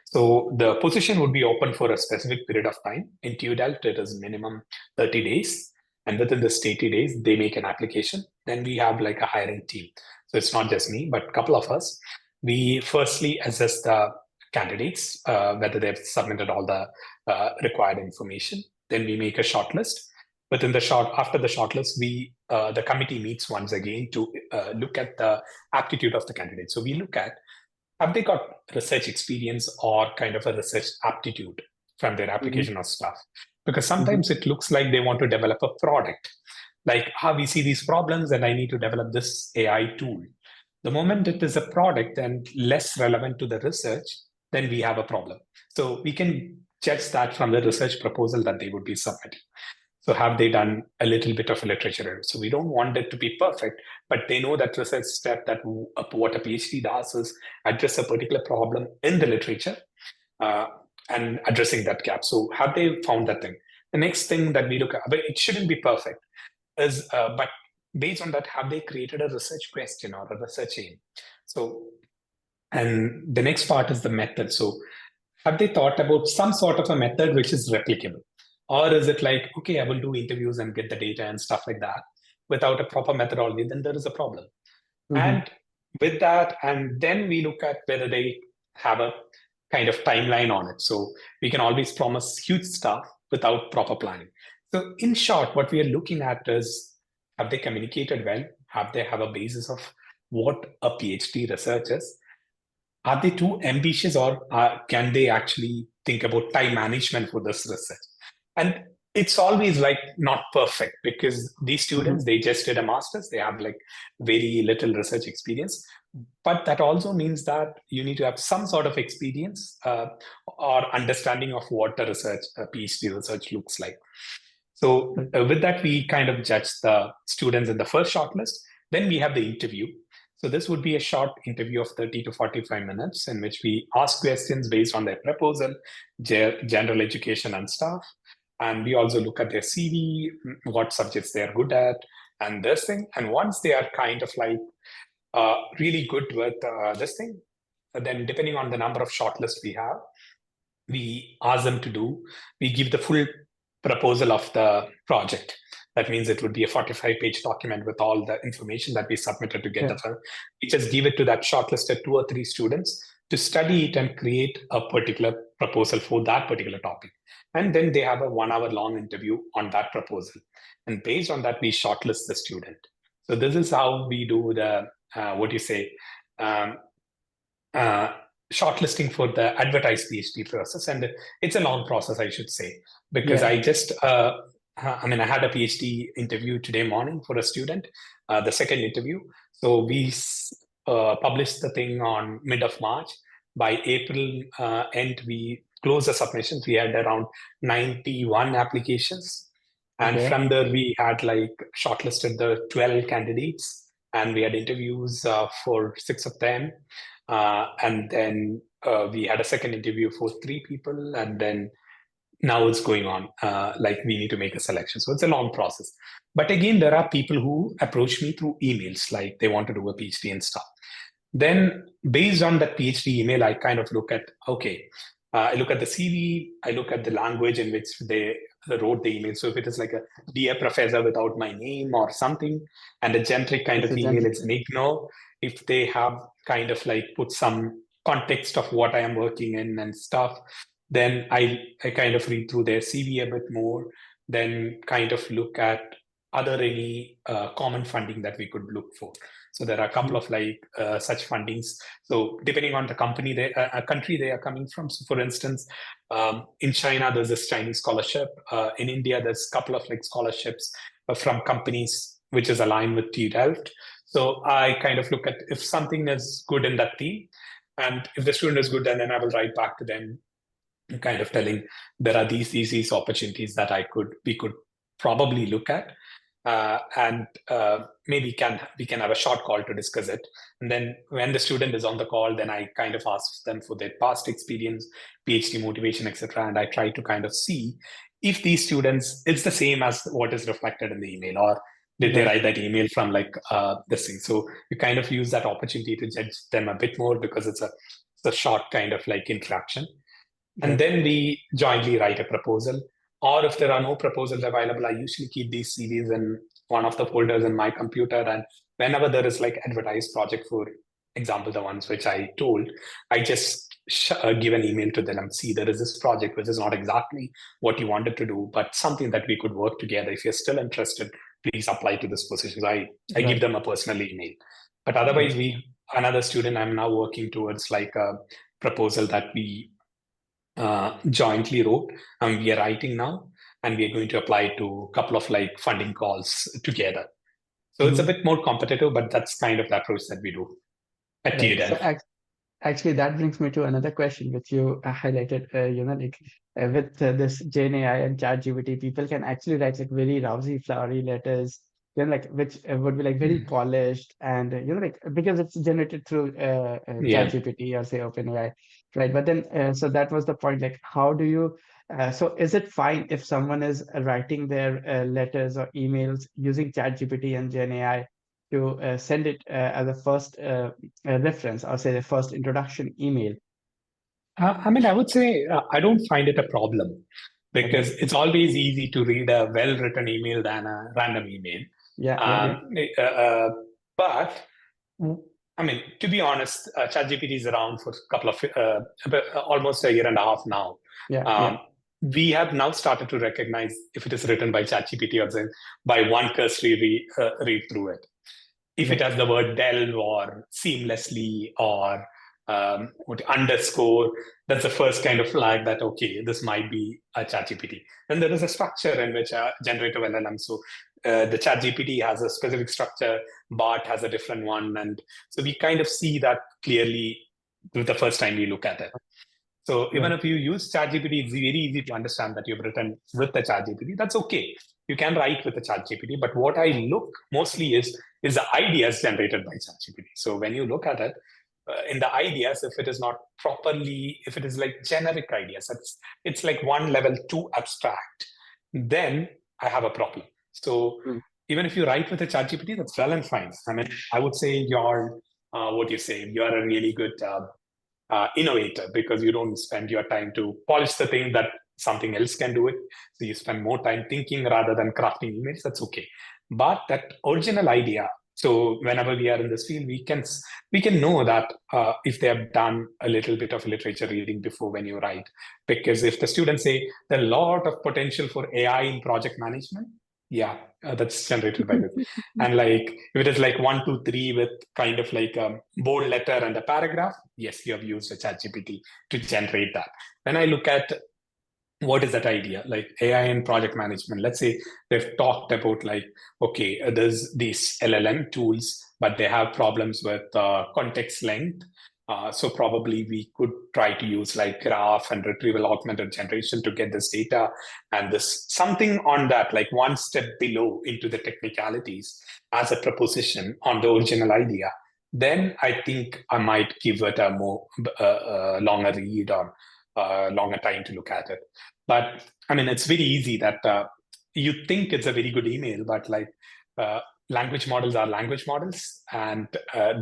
S3: So the position would be open for a specific period of time. In TU Delft, it is minimum 30 days. And within this 80 days, they make an application. Then we have like a hiring team. So it's not just me, but a couple of us. We firstly assess the candidates, whether they've submitted all the required information. Then we make a shortlist. After the shortlist, the committee meets once again to look at the aptitude of the candidate. So we look at, have they got research experience or kind of a research aptitude from their application or stuff? Because sometimes it looks like they want to develop a product. Like, we see these problems and I need to develop this AI tool. The moment it is a product and less relevant to the research, then we have a problem. So we can judge that from the research proposal that they would be submitting. So have they done a little bit of a literature? So we don't want it to be perfect, but they know that research step that what a PhD does is address a particular problem in the literature and addressing that gap. So have they found that thing? The next thing that we look at, but it shouldn't be perfect, is but based on that, have they created a research question or a research aim? So, and the next part is the method. So have they thought about some sort of a method which is replicable? Or is it like, okay, I will do interviews and get the data and stuff like that without a proper methodology? Then there is a problem. And with that, and then we look at whether they have a kind of timeline on it. So we can always promise huge stuff without proper planning. So in short, what we are looking at is, have they communicated well? Have they have a basis of what a PhD research is? Are they too ambitious, or can they actually think about time management for this research? And it's always like not perfect, because these students, they just did a master's, they have like very little research experience. But that also means that you need to have some sort of experience or understanding of what a PhD research looks like. So with that, we kind of judge the students in the first shortlist. Then we have the interview. So this would be a short interview of 30 to 45 minutes in which we ask questions based on their proposal, general education and stuff. And we also look at their CV, what subjects they are good at, and this thing. And once they are kind of like really good with this thing, then depending on the number of shortlists we have, we ask them to we give the full proposal of the project. That means it would be a 45-page document with all the information that we submitted together. We just give it to that shortlisted 2 or 3 students to study it and create a particular proposal for that particular topic. And then they have a 1-hour-long interview on that proposal. And based on that, we shortlist the student. So this is how we do the, shortlisting for the advertised PhD process. And it's a long process, I should say, because I just, I had a PhD interview today morning for a student, the second interview. So we published the thing on mid of March. By April end, we closed the submissions. We had around 91 applications. And from there, we had like shortlisted the 12 candidates, and we had interviews for 6 of them. And then we had a second interview for 3 people, and then now it's going on, like we need to make a selection. So it's a long process. But again, there are people who approach me through emails, like they want to do a PhD and stuff. Then based on that PhD email, I kind of look at, okay, I look at the CV, I look at the language in which they wrote the email. So if it is like a dear professor without my name or something, and a generic kind
S2: It's
S3: of
S2: a
S3: email,
S2: generic.
S3: it's an ignore. If they have kind of like put some context of what I am working in and stuff, then I kind of read through their CV a bit more, then kind of look at other any common funding that we could look for. So there are a couple of like such fundings. So depending on the company, country they are coming from. So for instance, in China, there's this Chinese scholarship. In India, there's a couple of like scholarships from companies which is aligned with TU Delft. So I kind of look at if something is good in that team, and if the student is good, then I will write back to them, kind of telling there are these opportunities that we could probably look at, and maybe we can have a short call to discuss it. And then when the student is on the call, then I kind of ask them for their past experience, PhD motivation, etc. And I try to kind of see if these students, it's the same as what is reflected in the email, or did they write that email from like this thing. So you kind of use that opportunity to judge them a bit more, because it's a short kind of like interaction. And then we jointly write a proposal. Or if there are no proposals available, I usually keep these CVs in one of the folders in my computer. And whenever there is like advertised project, for example, the ones which I told, I just give an email to them and see there is this project which is not exactly what you wanted to do, but something that we could work together. If you're still interested, please apply to this position. So I give them a personal email. But otherwise, another student, I'm now working towards like a proposal that we jointly wrote, and we are writing now, and we are going to apply to a couple of like funding calls together. So it's a bit more competitive, but that's kind of the approach that we do at TU Delft.
S2: So actually, that brings me to another question, which you highlighted. With this GenAI and ChatGPT, people can actually write like very rousy, flowery letters, like which would be like very polished, and like because it's generated through ChatGPT or say OpenAI, right? But then, so that was the point. Like, how do you? So is it fine if someone is writing their letters or emails using ChatGPT and GenAI to send it as a first reference, or say the first introduction email?
S3: I mean, I would say I don't find it a problem, because it's always easy to read a well-written email than a random email. But I mean, to be honest, ChatGPT is around for a couple of almost a year and a half now. We have now started to recognize if it is written by ChatGPT or by one cursory read through it. If it has the word delve or seamlessly or underscore, that's the first kind of flag that, okay, this might be a ChatGPT. Then there is a structure in which a generative LLM. So the ChatGPT has a specific structure, BART has a different one. And so we kind of see that clearly the first time we look at it. So even if you use ChatGPT, it's very easy to understand that you've written with the ChatGPT. That's okay. You can write with the ChatGPT. But what I look mostly is the ideas generated by ChatGPT. So when you look at it, in the ideas, if it is not properly, if it is like generic ideas, it's like one level too abstract, then I have a problem. So even if you write with a ChatGPT, that's well and fine. I mean, I would say you're a really good innovator, because you don't spend your time to polish the thing that something else can do it. So you spend more time thinking rather than crafting emails. That's okay. But that original idea, so whenever we are in this field, we can know that if they have done a little bit of literature reading before when you write. Because if the students say there's a lot of potential for AI in project management, that's generated by this. And like if it is like 1, 2, 3 with kind of like a bold letter and a paragraph, yes, you have used a ChatGPT to generate that. When I look at what is that idea, like AI in project management, let's say they've talked about like, okay, there's these LLM tools, but they have problems with context length. So probably we could try to use like graph and retrieval augmented generation to get this data, and this something on that, like one step below into the technicalities as a proposition on the original idea. Then I think I might give it a more longer read or longer time to look at it. But I mean, it's very easy that you think it's a very good email, but like language models are language models, and I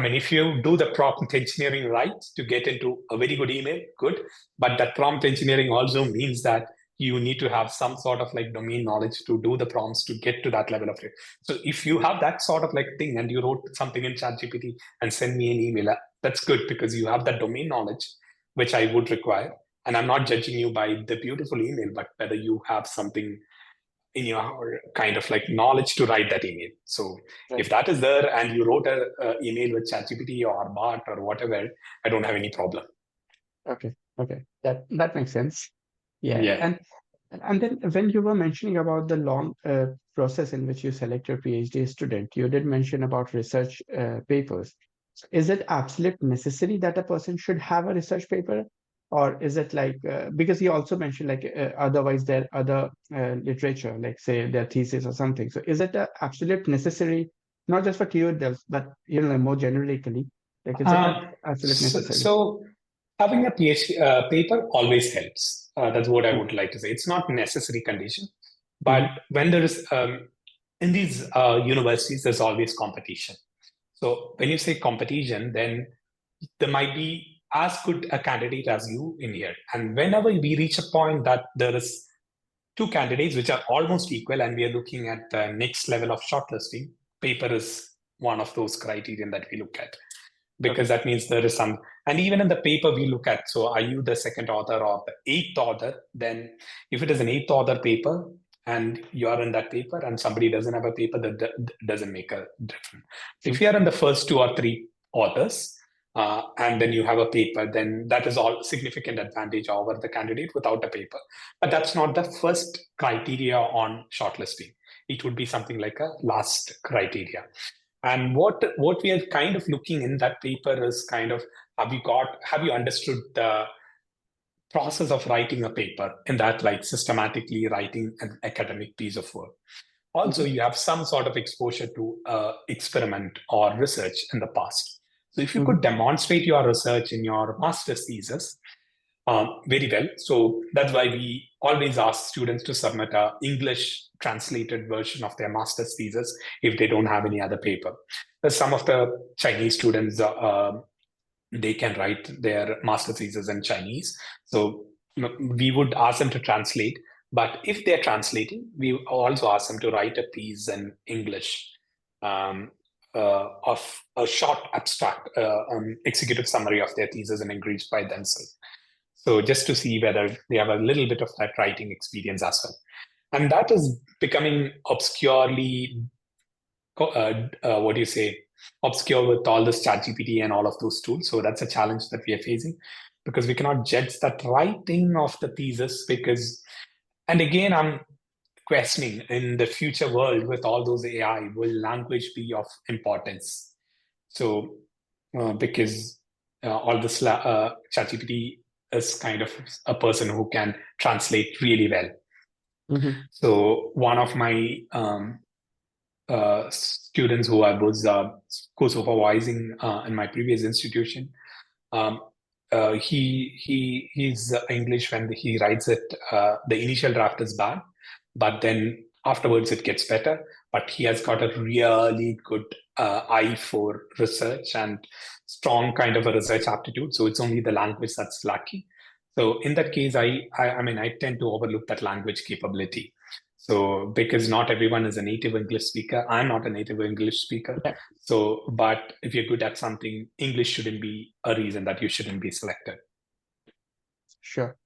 S3: mean, if you do the prompt engineering right to get into a very good email, good. But that prompt engineering also means that you need to have some sort of like domain knowledge to do the prompts to get to that level of it. So if you have that sort of like thing and you wrote something in ChatGPT and send me an email, that's good because you have that domain knowledge, which I would require. And I'm not judging you by the beautiful email, but whether you have something in your kind of like knowledge to write that email. So if that is there and you wrote a email with ChatGPT or Bart or whatever, I don't have any problem.
S2: Okay. That makes sense.
S3: Yeah.
S2: And then when you were mentioning about the long process in which you select your PhD student, you did mention about research papers. Is it absolute necessary that a person should have a research paper? Or is it like, because you also mentioned like otherwise there are other literature, like say their thesis or something. So is it a absolute necessary, not just for TU Delft, but more generically, like is it a absolute necessary?
S3: So having a PhD paper always helps. That's what I would like to say. It's not necessary condition, but when there is in these universities, there's always competition. So when you say competition, then there might be as good a candidate as you in here. And whenever we reach a point that there is two candidates which are almost equal and we are looking at the next level of shortlisting, paper is one of those criterion that we look at. Because that means there is some, and even in the paper we look at, so are you the second author or the eighth author? Then if it is an eighth author paper and you're in that paper and somebody doesn't have a paper, that doesn't make a difference. If you are in the first two or three authors and then you have a paper, then that is all significant advantage over the candidate without a paper. But that's not the first criteria on shortlisting. It would be something like a last criteria. And what we are kind of looking in that paper is kind of, have you understood the process of writing a paper in that, like systematically writing an academic piece of work. Also, you have some sort of exposure to experiment or research in the past. So if you could demonstrate your research in your master's thesis, very well. So that's why we always ask students to submit an English translated version of their master's thesis if they don't have any other paper. Some of the Chinese students, they can write their master's thesis in Chinese. So we would ask them to translate. But if they're translating, we also ask them to write a piece in English of a short abstract, executive summary of their thesis in English by themselves. So just to see whether they have a little bit of that writing experience as well. And that is becoming obscurely, obscure with all this ChatGPT and all of those tools. So that's a challenge that we are facing because we cannot judge that writing of the thesis because, and again, I'm questioning in the future world with all those AI, will language be of importance? So because all this ChatGPT is kind of a person who can translate really well. So one of my students who I was co-supervising in my previous institution, he's English when he writes it. The initial draft is bad, but then afterwards it gets better. But he has got a really good eye for research and strong kind of a research aptitude. So it's only the language that's lucky. So in that case, I tend to overlook that language capability. So because not everyone is a native English speaker, I'm not a native English speaker.
S2: Yeah.
S3: So, but if you're good at something, English shouldn't be a reason that you shouldn't be selected.
S2: Sure.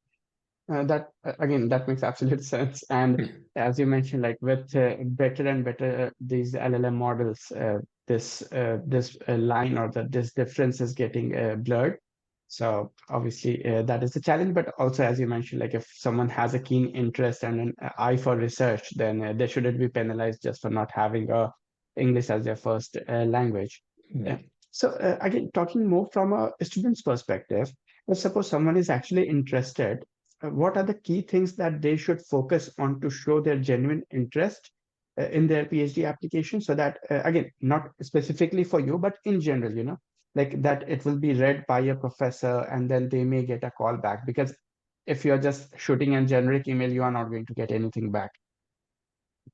S2: That again, that makes absolute sense. And as you mentioned, like with better and better these LLM models, this line or this difference is getting blurred. So obviously that is a challenge. But also, as you mentioned, like if someone has a keen interest and an eye for research, then they shouldn't be penalized just for not having English as their first language. So again, talking more from a student's perspective, let's suppose someone is actually interested. What are the key things that they should focus on to show their genuine interest in their PhD application so that, again, not specifically for you, but in general, like that it will be read by a professor and then they may get a call back? Because if you're just shooting a generic email, you are not going to get anything back.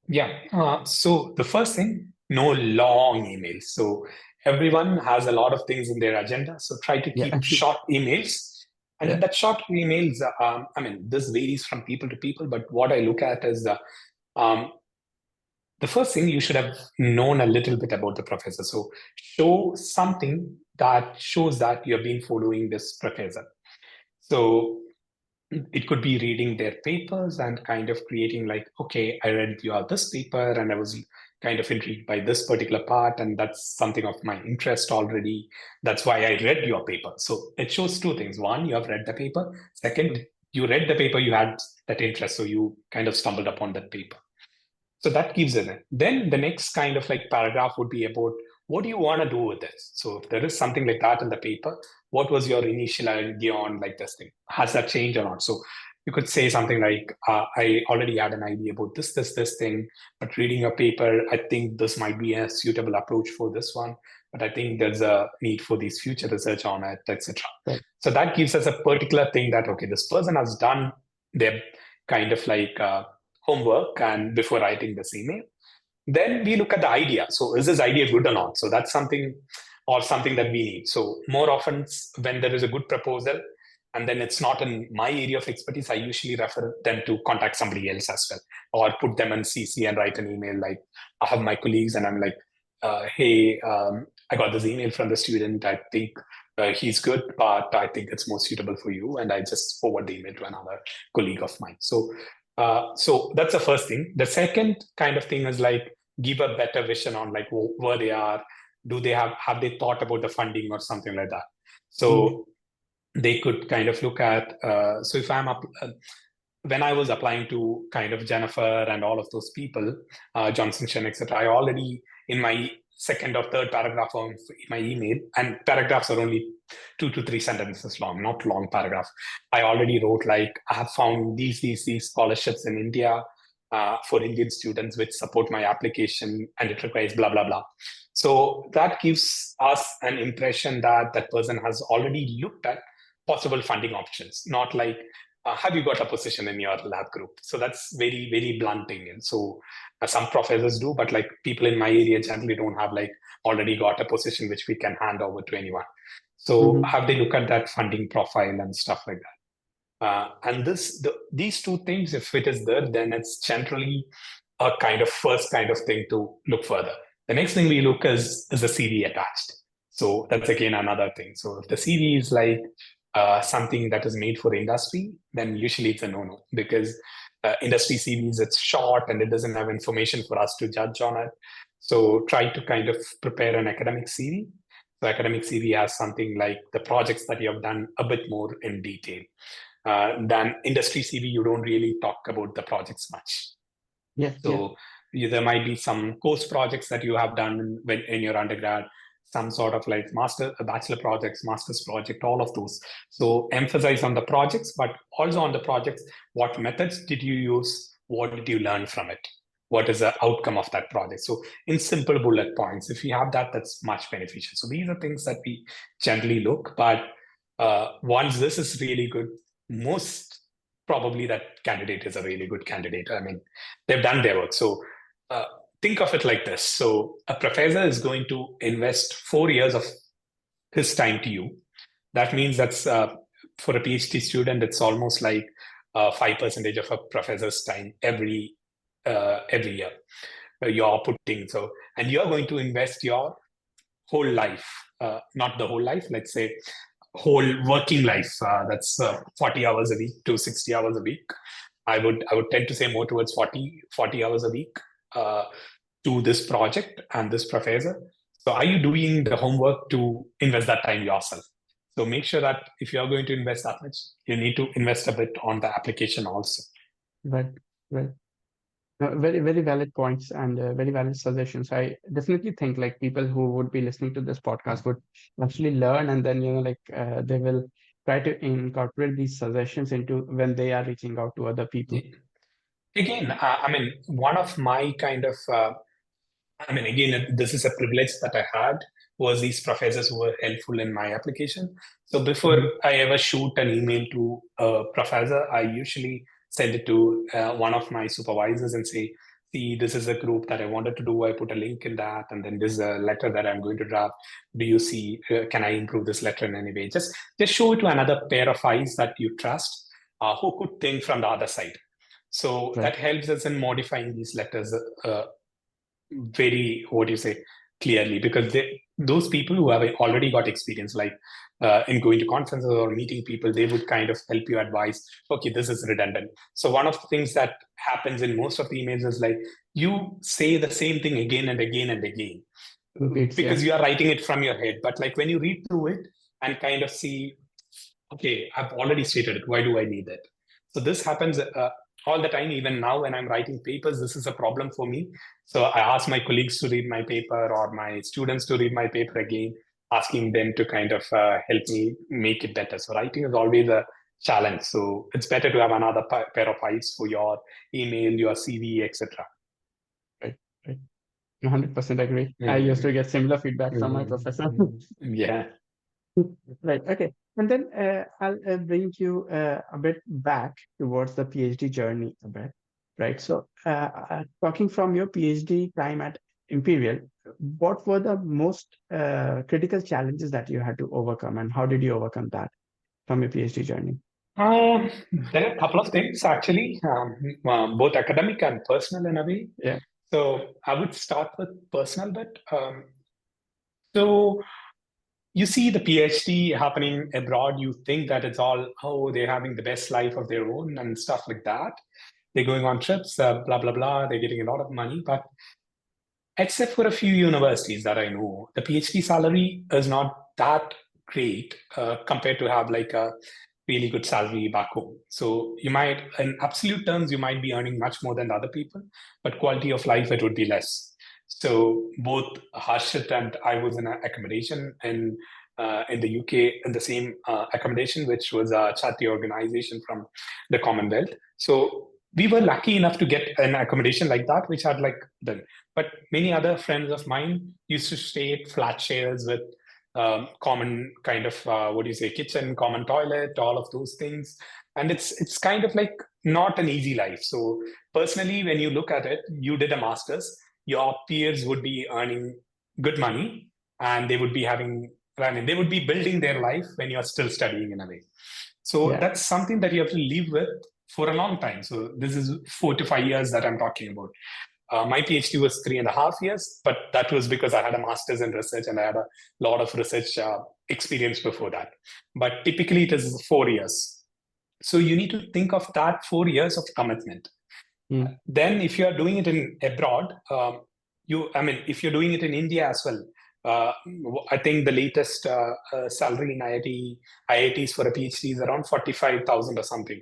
S3: Yeah. So the first thing, no long emails. So everyone has a lot of things in their agenda. So try to
S2: Yeah.
S3: keep short emails. And
S2: Yeah.
S3: in that short emails, I mean, this varies from people to people, but what I look at is um, the first thing, you should have known a little bit about the professor. So show something that shows that you have been following this professor. So it could be reading their papers and kind of creating like, okay, I read your this paper and I was kind of intrigued by this particular part, and that's something of my interest already. That's why I read your paper. So it shows two things. One, you have read the paper. Second, you read the paper, you had that interest, so you kind of stumbled upon that paper. So that gives it. Then the next kind of like paragraph would be about what do you want to do with this? So if there is something like that in the paper, what was your initial idea on like this thing? Has that changed or not? So you could say something like, I already had an idea about this thing, but reading your paper, I think this might be a suitable approach for this one. But I think there's a need for these future research on it, etc.
S2: Right.
S3: So that gives us a particular thing that, okay, this person has done their kind of like homework and before writing this email. Then we look at the idea. So is this idea good or not? So that's something or something that we need. So more often when there is a good proposal and then it's not in my area of expertise, I usually refer them to contact somebody else as well, or put them in CC and write an email. Like I have my colleagues and I'm like, hey, I got this email from the student. I think he's good, but I think it's more suitable for you. And I just forward the email to another colleague of mine. So that's the first thing. The second kind of thing is like give a better vision on like where they are. Do they have they thought about the funding or something like that? So they could kind of look at. So if I'm up. When I was applying to kind of Jennifer and all of those people, Johnson Chen, etc., I already in my second or third paragraph of my email, and paragraphs are only 2 to 3 sentences long, not long paragraph. I already wrote like, I have found these scholarships in India for Indian students which support my application, and it requires blah, blah, blah. So that gives us an impression that that person has already looked at possible funding options, not like, have you got a position in your lab group? So that's very, very blunting. And so some professors do, but like people in my area generally don't have like already got a position which we can hand over to anyone. So have they look at that funding profile and stuff like that? And these two things, if it is there, then it's generally a kind of first kind of thing to look further. The next thing we look is the CV attached. So that's again another thing. So if the CV is like something that is made for industry, then usually it's a no-no, because industry CVs, it's short and it doesn't have information for us to judge on it. So try to kind of prepare an academic CV. So academic CV has something like the projects that you have done a bit more in detail. Than industry CV, you don't really talk about the projects much. So there might be some course projects that you have done in your undergrad, some sort of like bachelor projects, master's project, all of those. So emphasize on the projects, but also on the projects, what methods did you use? What did you learn from it? What is the outcome of that project? So in simple bullet points, if you have that, that's much beneficial. So these are things that we generally look, but once this is really good, most probably that candidate is a really good candidate. I mean, they've done their work. So think of it like this. So a professor is going to invest 4 years of his time to you. That means that's for a PhD student, it's almost like 5% of a professor's time every year. You're putting so, and you're going to invest your whole life, not the whole life, let's say whole working life. That's 40 hours a week to 60 hours a week. I would tend to say more towards 40 hours a week to this project and this professor. So are you doing the homework to invest that time yourself? So make sure that if you're going to invest that much, you need to invest a bit on the application also.
S2: Right. Very, very valid points and very valid suggestions. I definitely think like people who would be listening to this podcast would actually learn, and then they will try to incorporate these suggestions into when they are reaching out to other people.
S3: Again, I mean, one of my kind of, again, this is a privilege that I had was these professors who were helpful in my application. So before I ever shoot an email to a professor, I usually send it to one of my supervisors and say, see, this is a group that I wanted to do. I put a link in that, and then there's a letter that I'm going to draft. Do you see, can I improve this letter in any way? Just show it to another pair of eyes that you trust, who could think from the other side. So that helps us in modifying these letters very, clearly, because those people who have already got experience, like in going to conferences or meeting people, they would kind of help you advise, okay, this is redundant. So one of the things that happens in most of the emails is like, you say the same thing again and again and again, because you are writing it from your head. But like when you read through it and kind of see, okay, I've already stated it, why do I need it? So this happens all the time. Even now when I'm writing papers, this is a problem for me. So I ask my colleagues to read my paper, or my students to read my paper again, asking them to kind of help me make it better. So writing is always a challenge. So it's better to have another pair of eyes for your email, your CV, etc.
S2: Right. 100% agree. I used to get similar feedback from my professor.
S3: Yeah.
S2: Right. Okay. And then I'll bring you a bit back towards the PhD journey a bit. Right. So talking from your PhD time at Imperial, what were the most critical challenges that you had to overcome, and how did you overcome that from your PhD journey?
S3: There are a couple of things actually, both academic and personal in a way.
S2: Yeah.
S3: So I would start with personal bit. So you see the PhD happening abroad, you think that it's all, oh, they're having the best life of their own and stuff like that. They're going on trips, blah, blah, blah. They're getting a lot of money. But except for a few universities that I know, the PhD salary is not that great compared to have like a really good salary back home. So you might, in absolute terms, you might be earning much more than other people, but quality of life, it would be less. So both Harshit and I was in an accommodation in the UK, in the same accommodation, which was a charity organization from the Commonwealth. So we were lucky enough to get an accommodation like that, which had like the, but many other friends of mine used to stay at flat shares with common kind of kitchen, common toilet, all of those things, and it's kind of like not an easy life. So personally, when you look at it, you did a master's, your peers would be earning good money, and they would be they would be building their life when you're still studying in a way. So that's something that you have to live with for a long time. So this is 4 to 5 years that I'm talking about. My PhD was 3.5 years, but that was because I had a master's in research and I had a lot of research experience before that. But typically it is 4 years. So you need to think of that 4 years of commitment. Then if you are doing it in abroad, if you're doing it in India as well, I think the latest salary in IITs for a PhD is around 45,000 or something.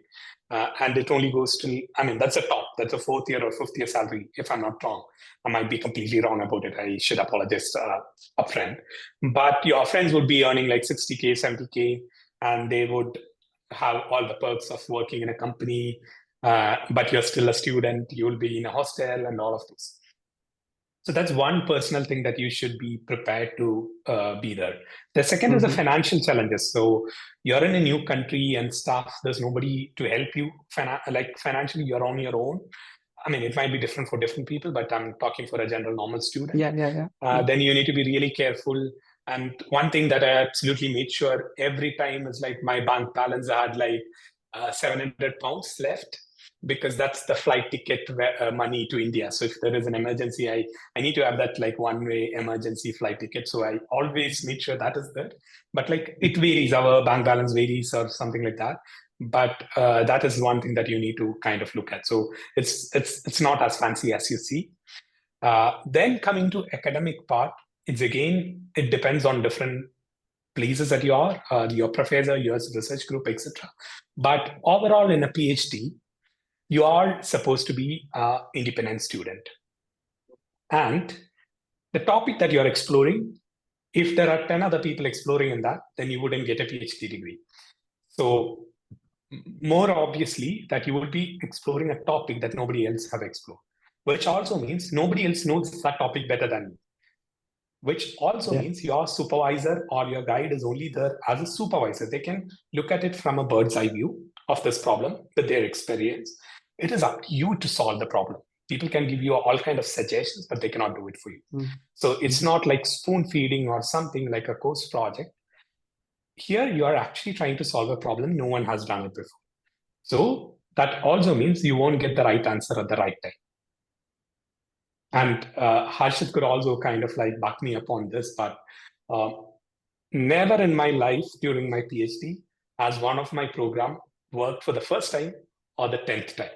S3: And it only goes to, that's a top, that's a 4th year or 5th year salary, if I'm not wrong. I might be completely wrong about it. I should apologize upfront. But your friends would be earning like 60K, 70K, and they would have all the perks of working in a company, but you're still a student, you'll be in a hostel and all of this. So that's one personal thing that you should be prepared to be there. The second is the financial challenges. So you're in a new country and stuff. There's nobody to help you financially. You're on your own. It might be different for different people, but I'm talking for a general normal student. Then you need to be really careful. And one thing that I absolutely made sure every time is like my bank balance, I had like 700 pounds left, because that's the flight ticket money to India. So if there is an emergency, I need to have that like one-way emergency flight ticket. So I always make sure that is there. But like it varies, our bank balance varies or something like that. But that is one thing that you need to kind of look at. So it's not as fancy as you see. Then coming to academic part, it depends on different places that you are, your professor, your research group, etc. But overall in a PhD, you are supposed to be an independent student. And the topic that you're exploring, if there are 10 other people exploring in that, then you wouldn't get a PhD degree. So more obviously that you would be exploring a topic that nobody else have explored, which also means nobody else knows that topic better than you. which also means your supervisor or your guide is only there as a supervisor. They can look at it from a bird's eye view of this problem with their experience. It is up to you to solve the problem. People can give you all kind of suggestions, but they cannot do it for you. So it's not like spoon feeding or something like a course project. Here you are actually trying to solve a problem no one has done it before. So that also means you won't get the right answer at the right time. And Harshit could also kind of like back me up on this, but never in my life during my PhD has one of my program worked for the first time or the 10th time.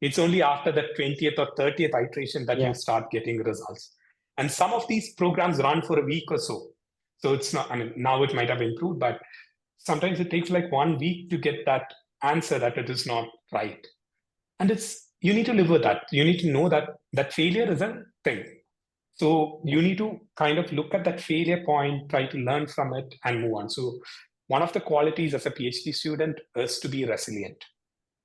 S3: It's only after the 20th or 30th iteration that you start getting results. And some of these programs run for a week or so. So it's not, I mean, now it might have improved, but sometimes it takes like 1 week to get that answer that it is not right. And you need to live with that. You need to know that failure is a thing. So you need to kind of look at that failure point, try to learn from it and move on. So one of the qualities as a PhD student is to be resilient.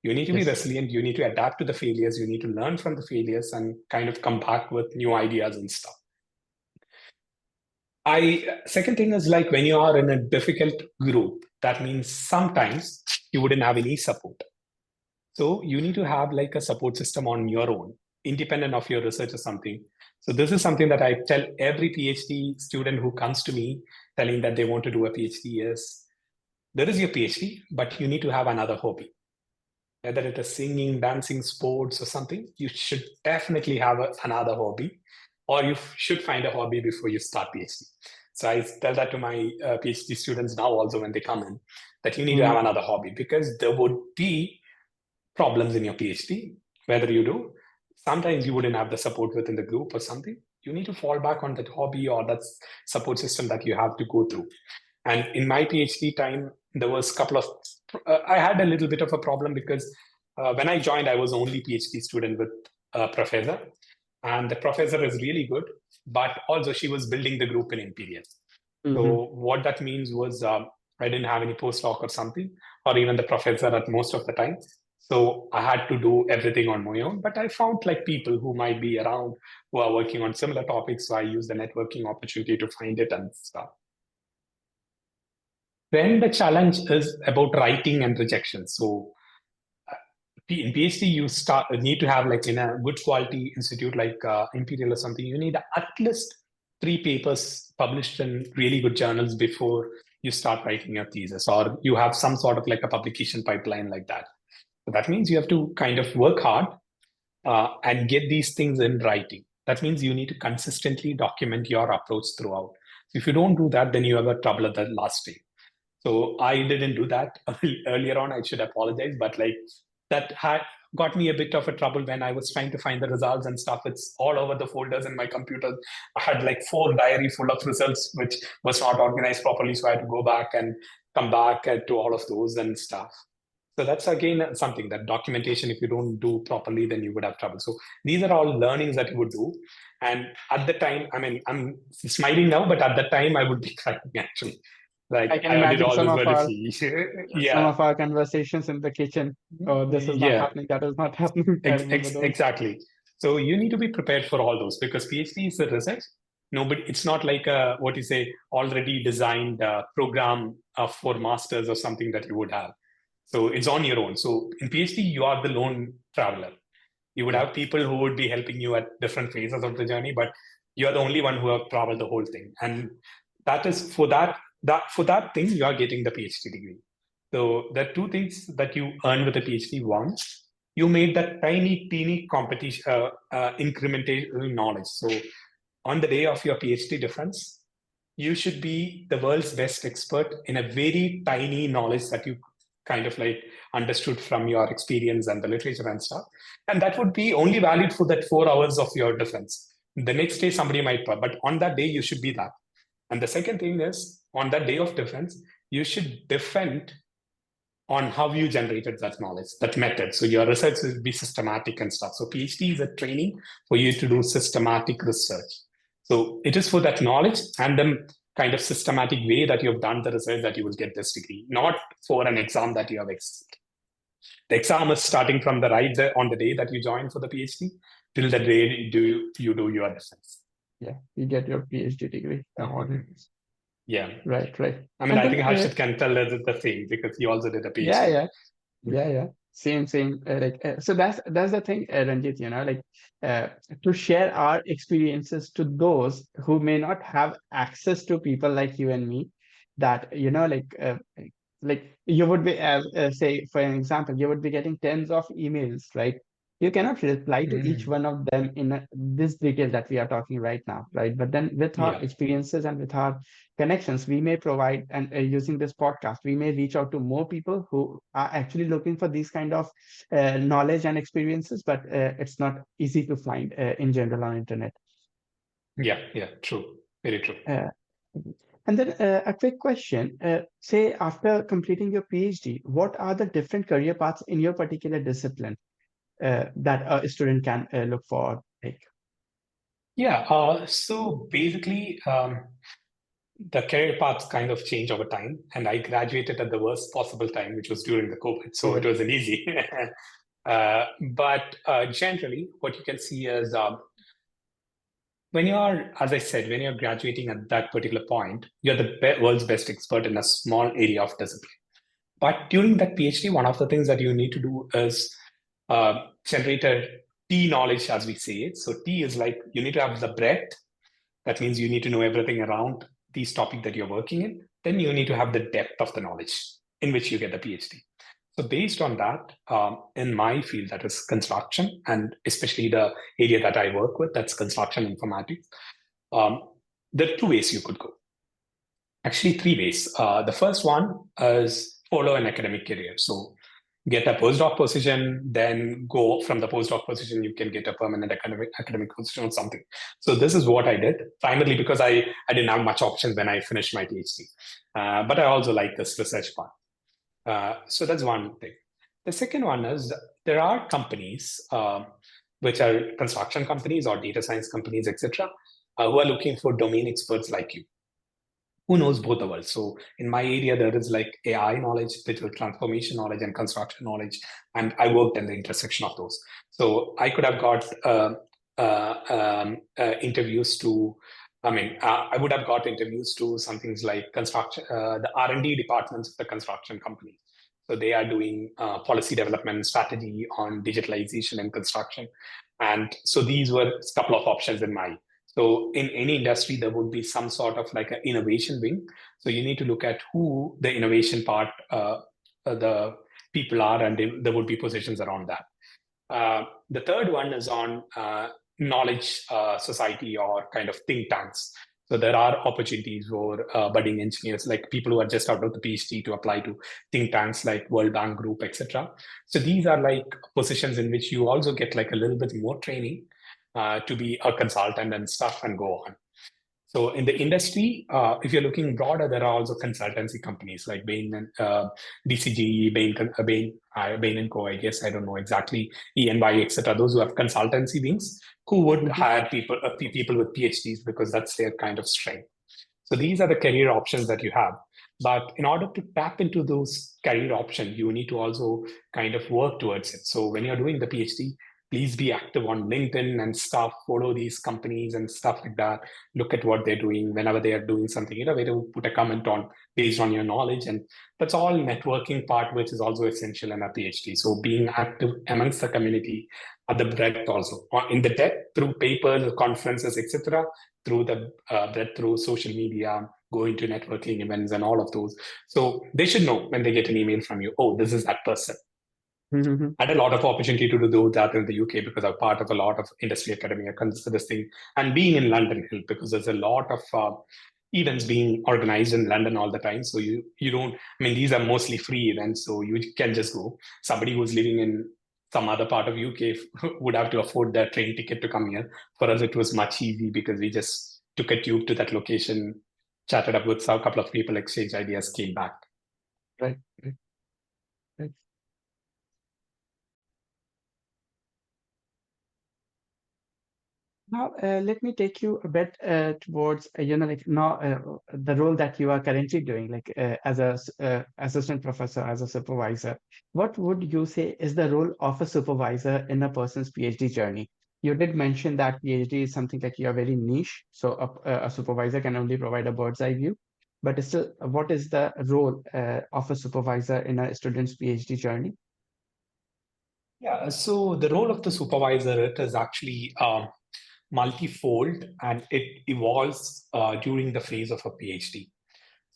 S3: You need to be resilient. You need to adapt to the failures. You need to learn from the failures and kind of come back with new ideas and stuff. Second thing is like when you are in a difficult group, that means sometimes you wouldn't have any support. So you need to have like a support system on your own, independent of your research or something. So this is something that I tell every PhD student who comes to me telling that they want to do a PhD is, there is your PhD, but you need to have another hobby. Whether it is singing, dancing, sports or something, you should definitely have another hobby, or you should find a hobby before you start PhD. So I tell that to my PhD students now also when they come in, that you need to have another hobby, because there would be problems in your PhD, whether you do. Sometimes you wouldn't have the support within the group or something. You need to fall back on that hobby or that support system that you have to go through. And in my PhD time, there was a couple of, I had a little bit of a problem because when I joined, I was only PhD student with a professor. And the professor is really good, but also she was building the group in Imperial. So what that means was I didn't have any postdoc or something, or even the professor at most of the time. So I had to do everything on my own, but I found like people who might be around who are working on similar topics. So I used the networking opportunity to find it and stuff. Then the challenge is about writing and rejection. So in PhD, you need to have like in a good quality institute like Imperial or something, you need at least 3 papers published in really good journals before you start writing your thesis, or you have some sort of like a publication pipeline like that. So that means you have to kind of work hard and get these things in writing. That means you need to consistently document your approach throughout. So if you don't do that, then you have a trouble at the last day. So I didn't do that earlier on. I should apologize, but like that had got me a bit of a trouble when I was trying to find the results and stuff. It's all over the folders in my computer. I had like 4 diary full of results, which was not organized properly. So I had to go back and come back to all of those and stuff. So that's again something, that documentation, if you don't do properly, then you would have trouble. So these are all learnings that you would do. And at the time, I mean, I'm smiling now, but at the time I would be crying actually. Like
S2: I can imagine some of our conversations in the kitchen. Oh, this is not happening. That is not happening.
S3: Exactly. So you need to be prepared for all those, because PhD is a research. It's not like a, what you say, already designed program for masters or something that you would have. So it's on your own. So in PhD, you are the lone traveler. You would have people who would be helping you at different phases of the journey, but you're the only one who have traveled the whole thing. And that is for that thing, you are getting the PhD degree. So there are 2 things that you earn with a PhD. One, you made that teeny competition, incremental knowledge. So on the day of your PhD defense, you should be the world's best expert in a very tiny knowledge that you kind of like understood from your experience and the literature and stuff. And that would be only valid for that 4 hours of your defense. The next day, somebody might, but on that day, you should be that. And the second thing is, on that day of defense, you should defend on how you generated that knowledge, that method. So your research will be systematic and stuff. So PhD is a training for you to do systematic research. So it is for that knowledge and then kind of systematic way that you've done the research that you will get this degree, not for an exam that you have exited. The exam is starting from on the day that you join for the PhD till the day you do your defense.
S2: Yeah, you get your PhD degree.
S3: Yeah.
S2: Right, right.
S3: I mean,
S2: And
S3: I think
S2: then,
S3: Harshit can tell us the same because he also did a
S2: yeah,
S3: PhD.
S2: yeah. Yeah, same. So that's the thing, Ranjit. Uh, to share our experiences to those who may not have access to people like you and me. That like you would be, say for an example, you would be getting tens of emails, right? You cannot reply to each
S3: Mhm.
S2: one of them in this detail that we are talking right now, right? But then with our
S3: Yeah.
S2: experiences and with our connections we may provide, and using this podcast we may reach out to more people who are actually looking for these kind of knowledge and experiences, but it's not easy to find in general on internet.
S3: Yeah. Yeah. True. Very true.
S2: uh, and then a quick question, say after completing your PhD, what are the different career paths in your particular discipline that a student can look for, like?
S3: Yeah. So basically, the career paths kind of change over time. And I graduated at the worst possible time, which was during the COVID. So it
S2: COVID.
S3: wasn't easy. But generally, what you can see is when you're, as I said, when you're graduating at that particular point, you're the world's best expert in a small area of discipline. But during that PhD, one of the things that you need to do is generate a T knowledge, as we say it. So T is like you need to have the breadth. That means you need to know everything around these topic that you're working in. Then you need to have the depth of the knowledge in which you get the PhD. So based on that, in my field, that is construction, and especially the area that I work with, that's construction informatics. Um, there are two ways you could go. Actually, three ways. The first one is follow an academic career. So get a postdoc position, then go from the postdoc position, you can get a permanent academic position or something. So this is what I did, primarily because I didn't have much options when I finished my PhD. But I also like this research part. So that's one thing. The second one is there are companies which are construction companies or data science companies, etc., who are looking for domain experts like you who knows both the worlds. So in my area, there is like AI knowledge, digital transformation knowledge, and construction knowledge, and I worked in the intersection of those. So I could have got interviews to. I would have got interviews to some things like construction, the R&D departments of the construction companies. So they are doing policy development strategy on digitalization and construction, and so these were a couple of options in my. So in any industry, there would be some sort of like an innovation wing. So you need to look at who the innovation part, the people are, and there would be positions around that. The third one is on knowledge society or kind of think tanks. So there are opportunities for budding engineers, like people who are just out of the PhD, to apply to think tanks like World Bank Group, etc. So these are like positions in which you also get like a little bit more training to be a consultant and stuff and go on. So in the industry, if you're looking broader, there are also consultancy companies like Bain and BCG, Bain and Co. I guess I don't know exactly, ENY, etc. Those who have consultancy wings who would
S2: Mhm.
S3: hire people with PhDs because that's their kind of strength. So these are the career options that you have. But in order to tap into those career options, you need to also kind of work towards it. So when you're doing the PhD, please be active on LinkedIn and stuff, follow these companies and stuff like that. Look at what they're doing whenever they are doing something, where to put a comment on based on your knowledge. And that's all networking part, which is also essential in a PhD. So being active amongst the community at the breadth also. In the depth through papers, conferences, etc., through the breadth through social media, going to networking events and all of those. So they should know when they get an email from you, oh, this is that person.
S2: Mhm.
S3: I had a lot of opportunity to do that in the UK because I'm part of a lot of industry academia, consider this thing, and being in London helped because there's a lot of events being organized in London all the time. So you don't, I mean, these are mostly free events, so you can just go. Somebody who's living in some other part of UK would have to afford their train ticket to come here. For us, it was much easy because we just took a tube to that location, chatted up with a couple of people, exchanged ideas, came back.
S2: Right, right, right. Now, let me take you a bit towards, like now the role that you are currently doing, like as a assistant professor, as a supervisor. What would you say is the role of a supervisor in a person's PhD journey? You did mention that PhD is something like you're very niche, so a supervisor can only provide a bird's eye view. But still, what is the role of a supervisor in a student's PhD journey?
S3: Yeah, so the role of the supervisor, it is actually multifold, and it evolves during the phase of a PhD.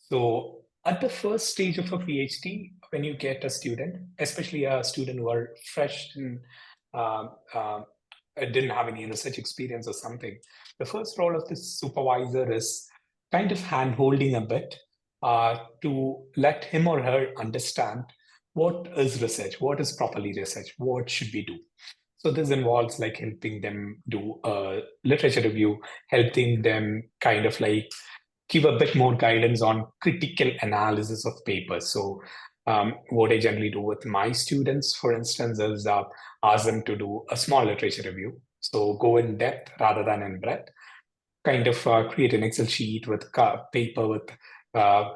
S3: So at the first stage of a PhD, when you get a student, especially a student who are fresh and uh, uh, didn't have any research experience or something, the first role of the supervisor is kind of hand-holding a bit to let him or her understand what is research, what is properly research, what should we do. So this involves like helping them do a literature review, helping them kind of like give a bit more guidance on critical analysis of papers. So what I generally do with my students, for instance, is ask them to do a small literature review. So go in depth rather than in breadth, kind of create an Excel sheet with paper with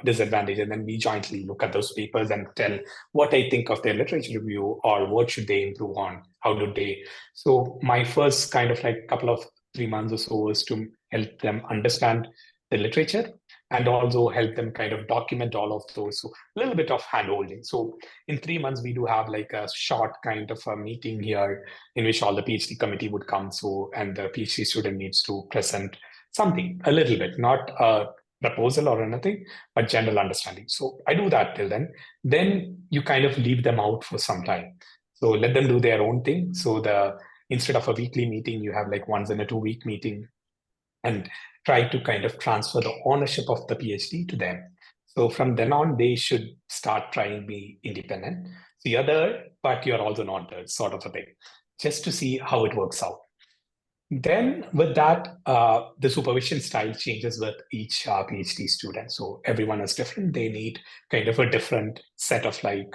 S3: disadvantage, and then we jointly look at those papers and tell what I think of their literature review or what should they improve on, how do they. So my first kind of like couple of 3 months or so is to help them understand the literature and also help them kind of document all of those. So a little bit of handholding. So in 3 months, we do have like a short kind of a meeting here in which all the PhD committee would come. So, and the PhD student needs to present something a little bit, not a proposal or anything, but general understanding. So I do that till then. Then you kind of leave them out for some time. So let them do their own thing. So instead of a weekly meeting, you have like once in a 2-week meeting, and try to kind of transfer the ownership of the PhD to them. So from then on, they should start trying to be independent. So you're there, but you're also not there, sort of a thing, just to see how it works out. Then with that, the supervision style changes with each PhD student. So everyone is different. They need kind of a different set of like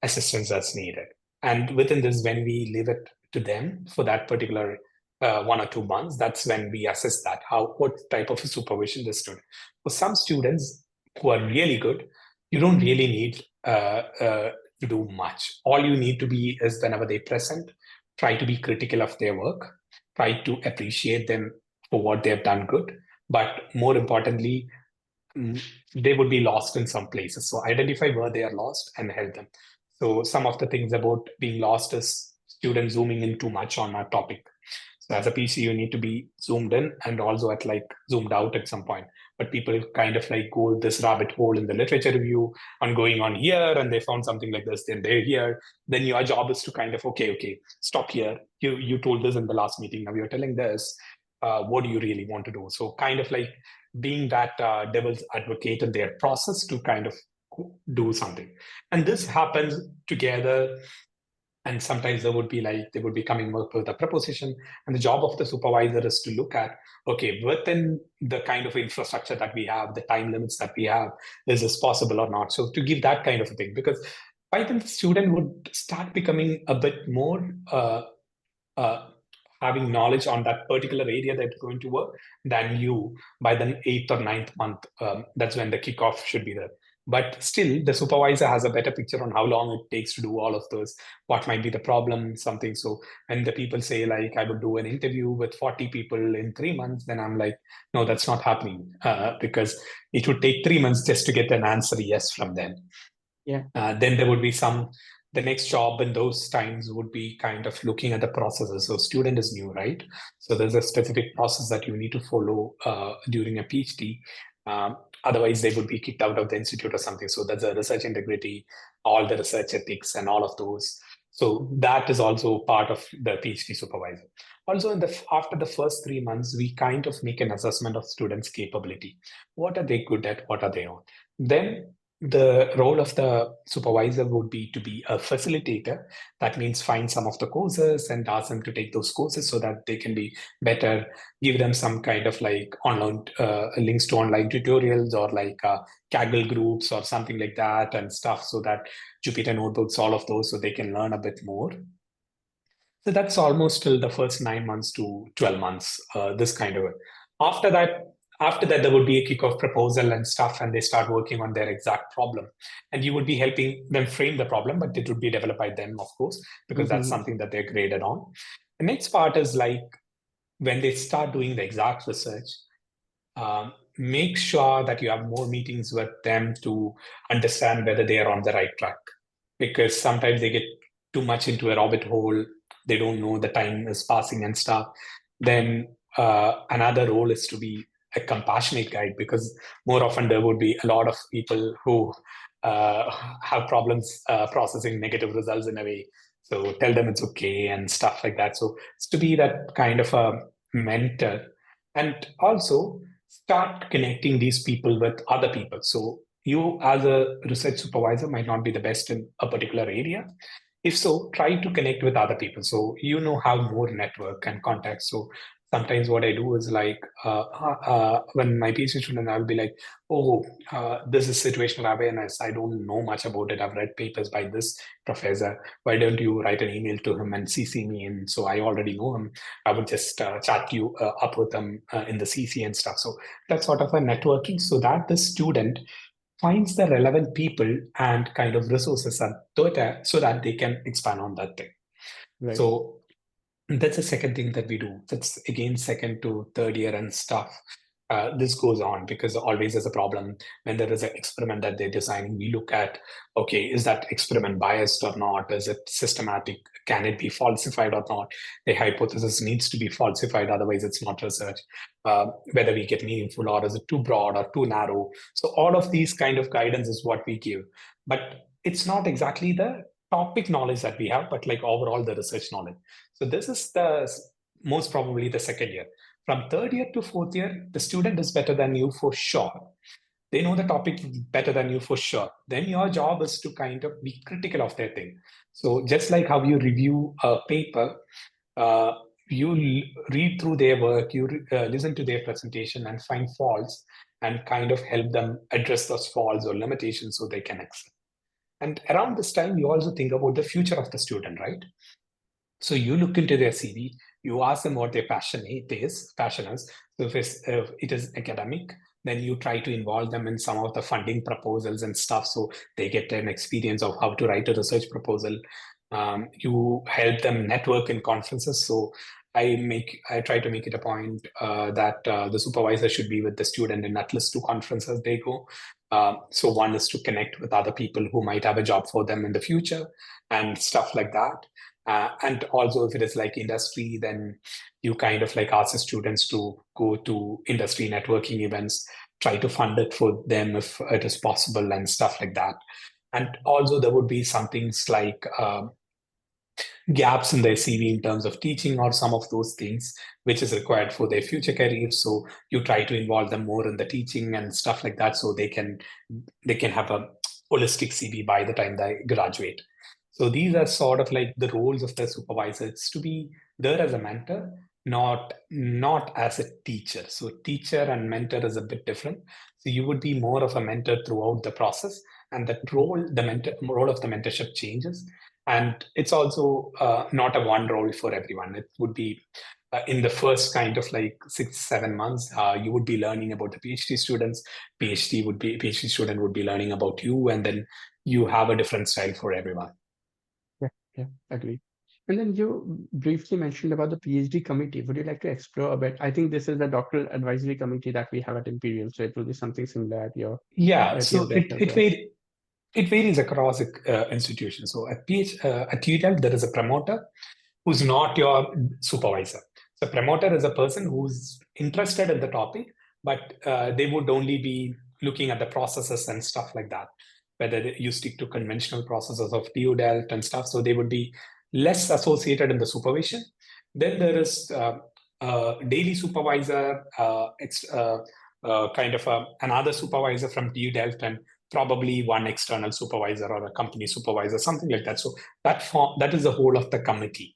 S3: assistance that's needed. And within this, when we leave it to them for that particular 1 or 2 months, that's when we assess that what type of a supervision the student. For some students who are really good, you don't really need to do much. All you need to be is whenever they present, try to be critical of their work, try to appreciate them for what they have done good, but more importantly, they would be lost in some places. So identify where they are lost and help them. So some of the things about being lost is students zooming in too much on a topic. So as a PC, you need to be zoomed in and also at like zoomed out at some point. But people kind of like go this rabbit hole in the literature review on going on here, and they found something like this, then they're here. Then your job is to kind of, okay, stop here. You told this in the last meeting, now you're telling this. What do you really want to do? So kind of like being that devil's advocate in their process to kind of do something. And this happens together. And sometimes they would be coming up with a proposition, and the job of the supervisor is to look at, okay, within the kind of infrastructure that we have, the time limits that we have, is this possible or not? So to give that kind of a thing, because by then the student would start becoming a bit more having knowledge on that particular area that's going to work than you by the 8th or 9th month. That's when the kickoff should be there. But still, the supervisor has a better picture on how long it takes to do all of those, what might be the problem, something. So when the people say, like, I will do an interview with 40 people in 3 months, then I'm like, no, that's not happening, because it would take 3 months just to get an answer yes from them.
S2: Yeah.
S3: Then there would be the next job in those times would be kind of looking at the processes. So student is new, right? So there's a specific process that you need to follow during a PhD. Otherwise, they would be kicked out of the institute or something. So there's a research integrity, all the research ethics and all of those. So that is also part of the PhD supervisor. Also, after the first 3 months, we kind of make an assessment of students' capability. What are they good at? What are they not? Then the role of the supervisor would be to be a facilitator. That means find some of the courses and ask them to take those courses so that they can be better, give them some kind of like online links to online tutorials or like Kaggle groups or something like that and stuff, so that Jupyter notebooks, all of those, so they can learn a bit more. So that's almost till the first 9 months to 12 months, this kind of it. After that, there would be a kickoff proposal and stuff, and they start working on their exact problem. And you would be helping them frame the problem, but it would be developed by them, of course, because that's something that they're graded on. The next part is like when they start doing the exact research, make sure that you have more meetings with them to understand whether they are on the right track. Because sometimes they get too much into a rabbit hole, they don't know the time is passing and stuff. Then another role is to be a compassionate guide, because more often there would be a lot of people who have problems processing negative results in a way. So tell them it's okay and stuff like that. So it's to be that kind of a mentor, and also start connecting these people with other people. So you as a research supervisor might not be the best in a particular area. If so, try to connect with other people so have more network and contacts. So sometimes what I do is like when my PhD student, I'll be like, oh, this is situational awareness. I don't know much about it. I've read papers by this professor. Why don't you write an email to him and CC me in? So I already know him. I would just chat you up with them in the CC and stuff. So that's sort of a networking, so that the student finds the relevant people and kind of resources so that they can expand on that thing.
S2: Right.
S3: So that's the second thing that we do. That's again second to third year and stuff. This goes on because always there's a problem when there is an experiment that they're designing. We look at, okay, is that experiment biased or not? Is it systematic? Can it be falsified or not? The hypothesis needs to be falsified, otherwise it's not research. Whether we get meaningful, or is it too broad or too narrow? So all of these kind of guidance is what we give, but it's not exactly the topic knowledge that we have, but like overall the research knowledge. So this is the most probably the second year. From third year to fourth year, the student is better than you for sure. They know the topic better than you for sure. Then your job is to kind of be critical of their thing. So just like how you review a paper, uh, you read through their work, you listen to their presentation and find faults and kind of help them address those faults or limitations so they can excel. And around this time, you also think about the future of the student, right? So you look into their CV, you ask them what their passion is. So if it is academic, then you try to involve them in some of the funding proposals and stuff, so they get an experience of how to write a research proposal. You help them network in conferences. So I try to make it a point that the supervisor should be with the student in at least 2 conferences they go. So one is to connect with other people who might have a job for them in the future and stuff like that. And also, if it is like industry, then you kind of like ask the students to go to industry networking events, try to fund it for them if it is possible and stuff like that. And also, there would be some things like gaps in their CV in terms of teaching or some of those things which is required for their future careers. So you try to involve them more in the teaching and stuff like that, so they can have a holistic CV by the time they graduate. So these are sort of like the roles of the supervisor. It's to be there as a mentor, not as a teacher. So teacher and mentor is a bit different. So you would be more of a mentor throughout the process, and that role of the mentorship changes. And it's also not a one role for everyone. It would be in the first kind of like 6-7 months, you would be learning about the PhD students. PhD student would be learning about you, and then you have a different style for everyone.
S2: Yeah, agree. And then you briefly mentioned about the PhD committee. Would you like to explore a bit? I think this is the doctoral advisory committee that we have at Imperial, so it will be something similar at your
S3: Yeah,
S2: at
S3: so
S2: Delft as well.
S3: it varies across institutions. So at TU Delft, there is a promoter who's not your supervisor. So promoter is a person who's interested in the topic, but they would only be looking at the processes and stuff like that, whether you stick to conventional processes of TU Delft and stuff. So they would be less associated in the supervision. Then there is daily supervisor, kind of another supervisor from TU Delft, and probably one external supervisor or a company supervisor, something like that. So that is the whole of the committee.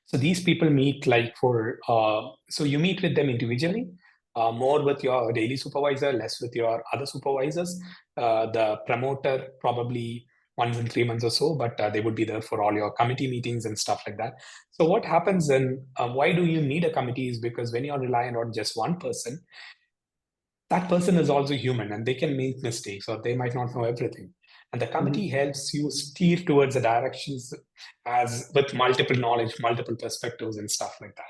S3: So these people meet like so you meet with them individually, more with your daily supervisor, less with your other supervisors. The promoter probably once in 3 months or so, but they would be there for all your committee meetings and stuff like that. So what happens then, why do you need a committee is because when you're reliant on just one person, that person is also human and they can make mistakes or they might not know everything. And the committee helps you steer towards the directions as with multiple knowledge, multiple perspectives and stuff like that.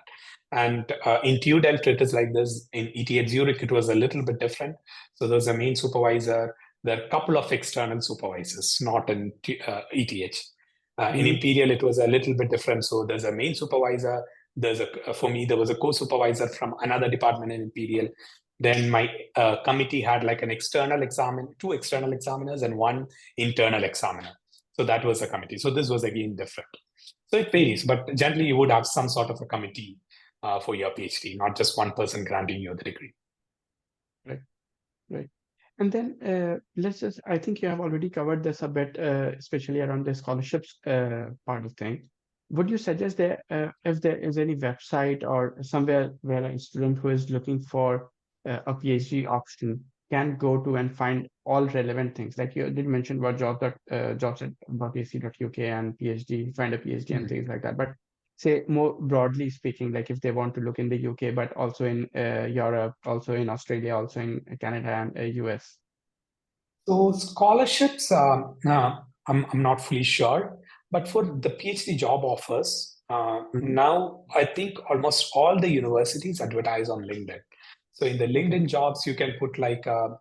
S3: And in TU Delft, it is like this. In ETH Zurich, it was a little bit different. So there's a main supervisor. There are a couple of external supervisors, not in ETH. In Imperial, it was a little bit different. So there's a main supervisor. For me, there was a co-supervisor from another department in Imperial. Then my committee had like two external examiners and one internal examiner. So that was a committee. So this was again different. So it varies, but generally you would have some sort of a committee for your PhD, not just one person granting you the degree.
S2: Right. And then I think you have already covered this a bit, especially around the scholarships part of thing. Would you suggest that if there is any website or somewhere where a student who is looking for a PhD option can go to and find all relevant things? Like you did mention about jobs.ac.uk and PhD, find a PhD and things like that. But say more broadly speaking, like if they want to look in the UK, but also in Europe, also in Australia, also in Canada and US.
S3: So scholarships, I'm not fully sure, but for the PhD job offers, now I think almost all the universities advertise on LinkedIn. So in the LinkedIn jobs, you can put like a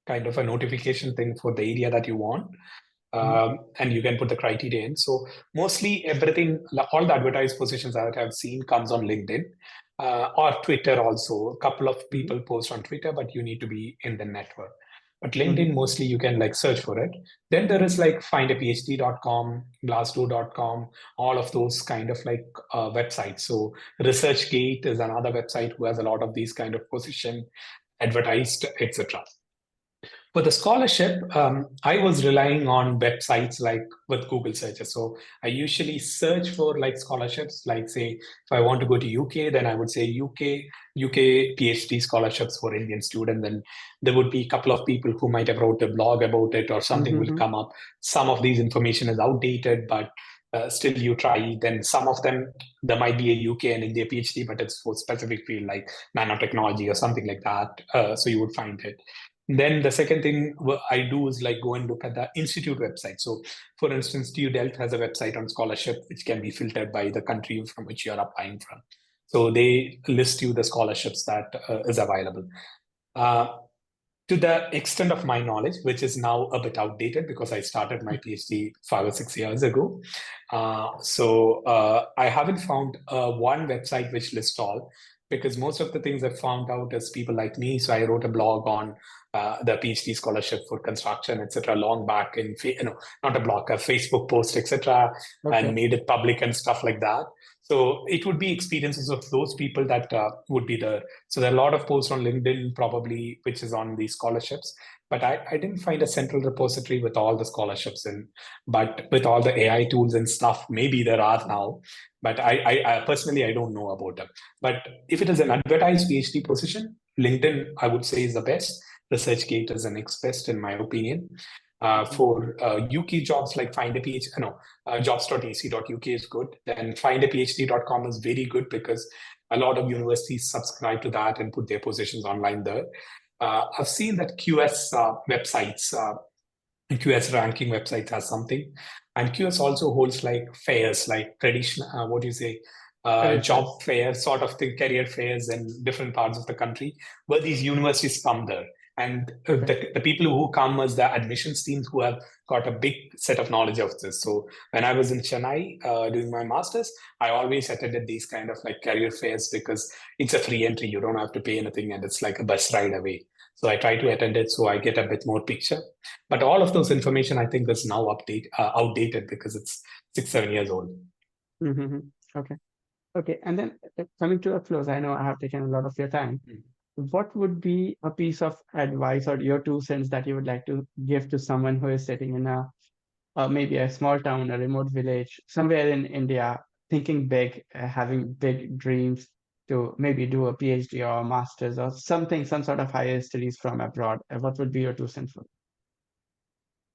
S3: kind of a notification thing for the area that you want. And you can put the criteria in. So mostly everything, all the advertised positions that I've seen comes on LinkedIn or Twitter also. A couple of people post on Twitter, but you need to be in the network. But LinkedIn, mostly you can like search for it. Then there is like findaphd.com, glassdoor.com, all of those kind of like websites. So ResearchGate is another website who has a lot of these kind of position advertised, etc. For the scholarship, I was relying on websites like with Google searches. So I usually search for like scholarships, like say, if I want to go to UK, then I would say UK PhD scholarships for Indian students. And there would be a couple of people who might have wrote a blog about it or something will come up. Some of these information is outdated, but still you try. Then some of them, there might be a UK and India PhD, but it's for specific field like nanotechnology or something like that. So you would find it. Then the second thing I do is like go and look at the institute website. So for instance, TU Delft has a website on scholarship, which can be filtered by the country from which you're applying from. So they list you the scholarships that is available. To the extent of my knowledge, which is now a bit outdated because I started my PhD 5 or 6 years ago. I haven't found one website which lists all, because most of the things I found out is people like me. So I wrote a blog on the PhD scholarship for construction, etc., long back in, not a blog, a Facebook post, etc., and made it public and stuff like that. So it would be experiences of those people that would be there. So there are a lot of posts on LinkedIn probably, which is on these scholarships. But I didn't find a central repository with all the scholarships in. But with all the AI tools and stuff, maybe there are now. But I personally, I don't know about them. But if it is an advertised PhD position, LinkedIn, I would say, is the best. ResearchGate is the next best, in my opinion. For UK jobs like jobs.ac.uk is good. Then findaphd.com is very good because a lot of universities subscribe to that and put their positions online there. I've seen that QS websites, QS ranking websites has something. And QS also holds like fairs, like traditional, job fairs, sort of thing, career fairs in different parts of the country where these universities come there. And the people who come as the admissions teams who have got a big set of knowledge of this. So when I was in Chennai doing my master's, I always attended these kind of like career fairs because it's a free entry. You don't have to pay anything and it's like a bus ride away. So I try to attend it so I get a bit more picture. But all of those information, I think, is now outdated because it's 6-7 years old.
S2: Okay. And then coming to a close, I know I have taken a lot of your time. What would be a piece of advice or your 2 cents that you would like to give to someone who is sitting in maybe a small town, a remote village, somewhere in India, thinking big, having big dreams to maybe do a PhD or a master's or something, some sort of higher studies from abroad? What would be your 2 cents?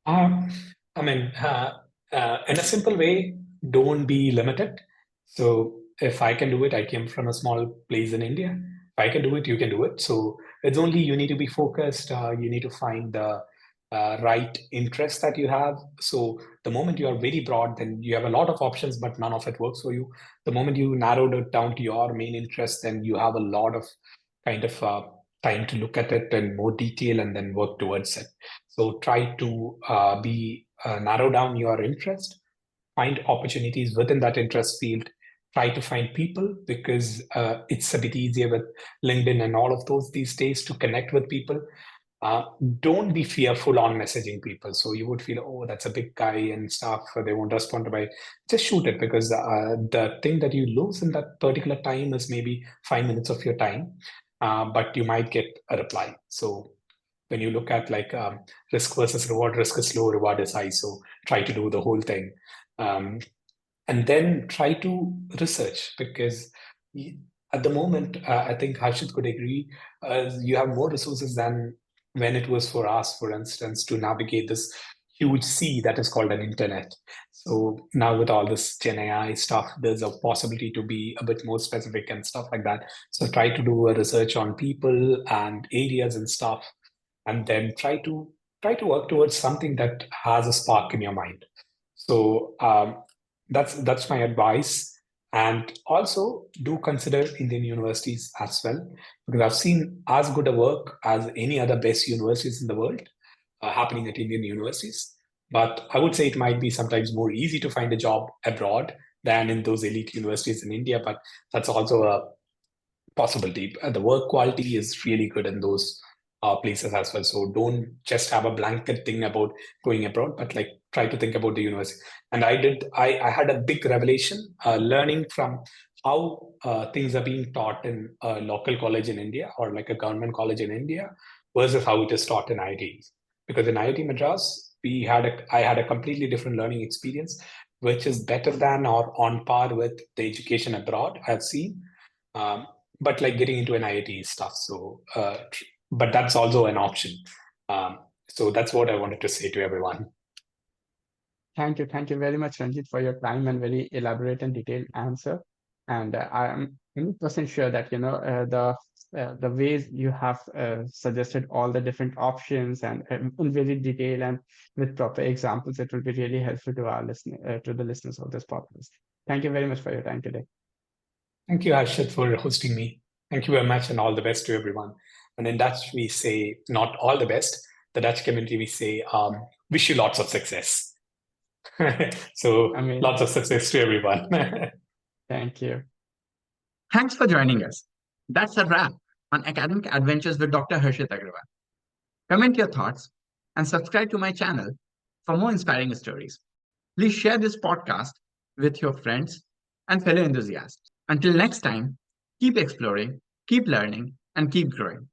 S3: In a simple way, don't be limited. So if I can do it, I came from a small place in India. If I can do it, you can do it. So it's only you need to be focused. You need to find the right interest that you have. So the moment you are very broad, then you have a lot of options, but none of it works for you. The moment you narrowed it down to your main interest, then you have a lot of kind of time to look at it in more detail and then work towards it. So try to narrow down your interest, find opportunities within that interest field, try to find people, because it's a bit easier with LinkedIn and all of those these days to connect with people. uh, don't be fearful on messaging people. So you would feel, oh, that's a big guy and stuff, they won't respond to my, just shoot it, because the thing that you lose in that particular time is maybe 5 minutes of your time, but you might get a reply. So when you look at like risk versus reward, risk is low, reward is high. So try to do the whole thing. Um, and then try to research, because at the moment, I think Harshit could agree, you have more resources than when it was for us, for instance, to navigate this huge sea that is called an internet. So now with all this Gen AI stuff, there's a possibility to be a bit more specific and stuff like that. So try to do a research on people and areas and stuff, and then try to work towards something that has a spark in your mind. So that's my advice. And also do consider Indian universities as well, because I've seen as good a work as any other best universities in the world happening at Indian universities. But I would say it might be sometimes more easy to find a job abroad than in those elite universities in India. But that's also a possibility. The work quality is really good in those places as well. So don't just have a blanket thing about going abroad, but like try to think about the university. And I had a big revelation learning from how things are being taught in a local college in India or like a government college in India versus how it is taught in IITs. Because in IIT Madras, I had a completely different learning experience, which is better than or on par with the education abroad I've seen. Um, but like getting into an IIT stuff. So, but that's also an option. So that's what I wanted to say to everyone.
S2: Thank you very much, Ranjit, for your time and very elaborate and detailed answer. And I'm 100% sure that the ways you have suggested all the different options and in very detail and with proper examples, it will be really helpful to our to the listeners of this podcast. Thank you very much for your time today.
S3: Thank you, Harshit, for hosting me. Thank you very much, and all the best to everyone. And in Dutch, we say not all the best. The Dutch community, we say, wish you lots of success. So
S2: Amazing.
S3: lots of success to everyone.
S2: Thank you.
S1: Thanks for joining us. That's a wrap on Academic Adventures with Dr. Harshit Agrawal. Comment your thoughts and subscribe to my channel for more inspiring stories. Please share this podcast with your friends and fellow enthusiasts. Until next time, keep exploring, keep learning, and keep growing.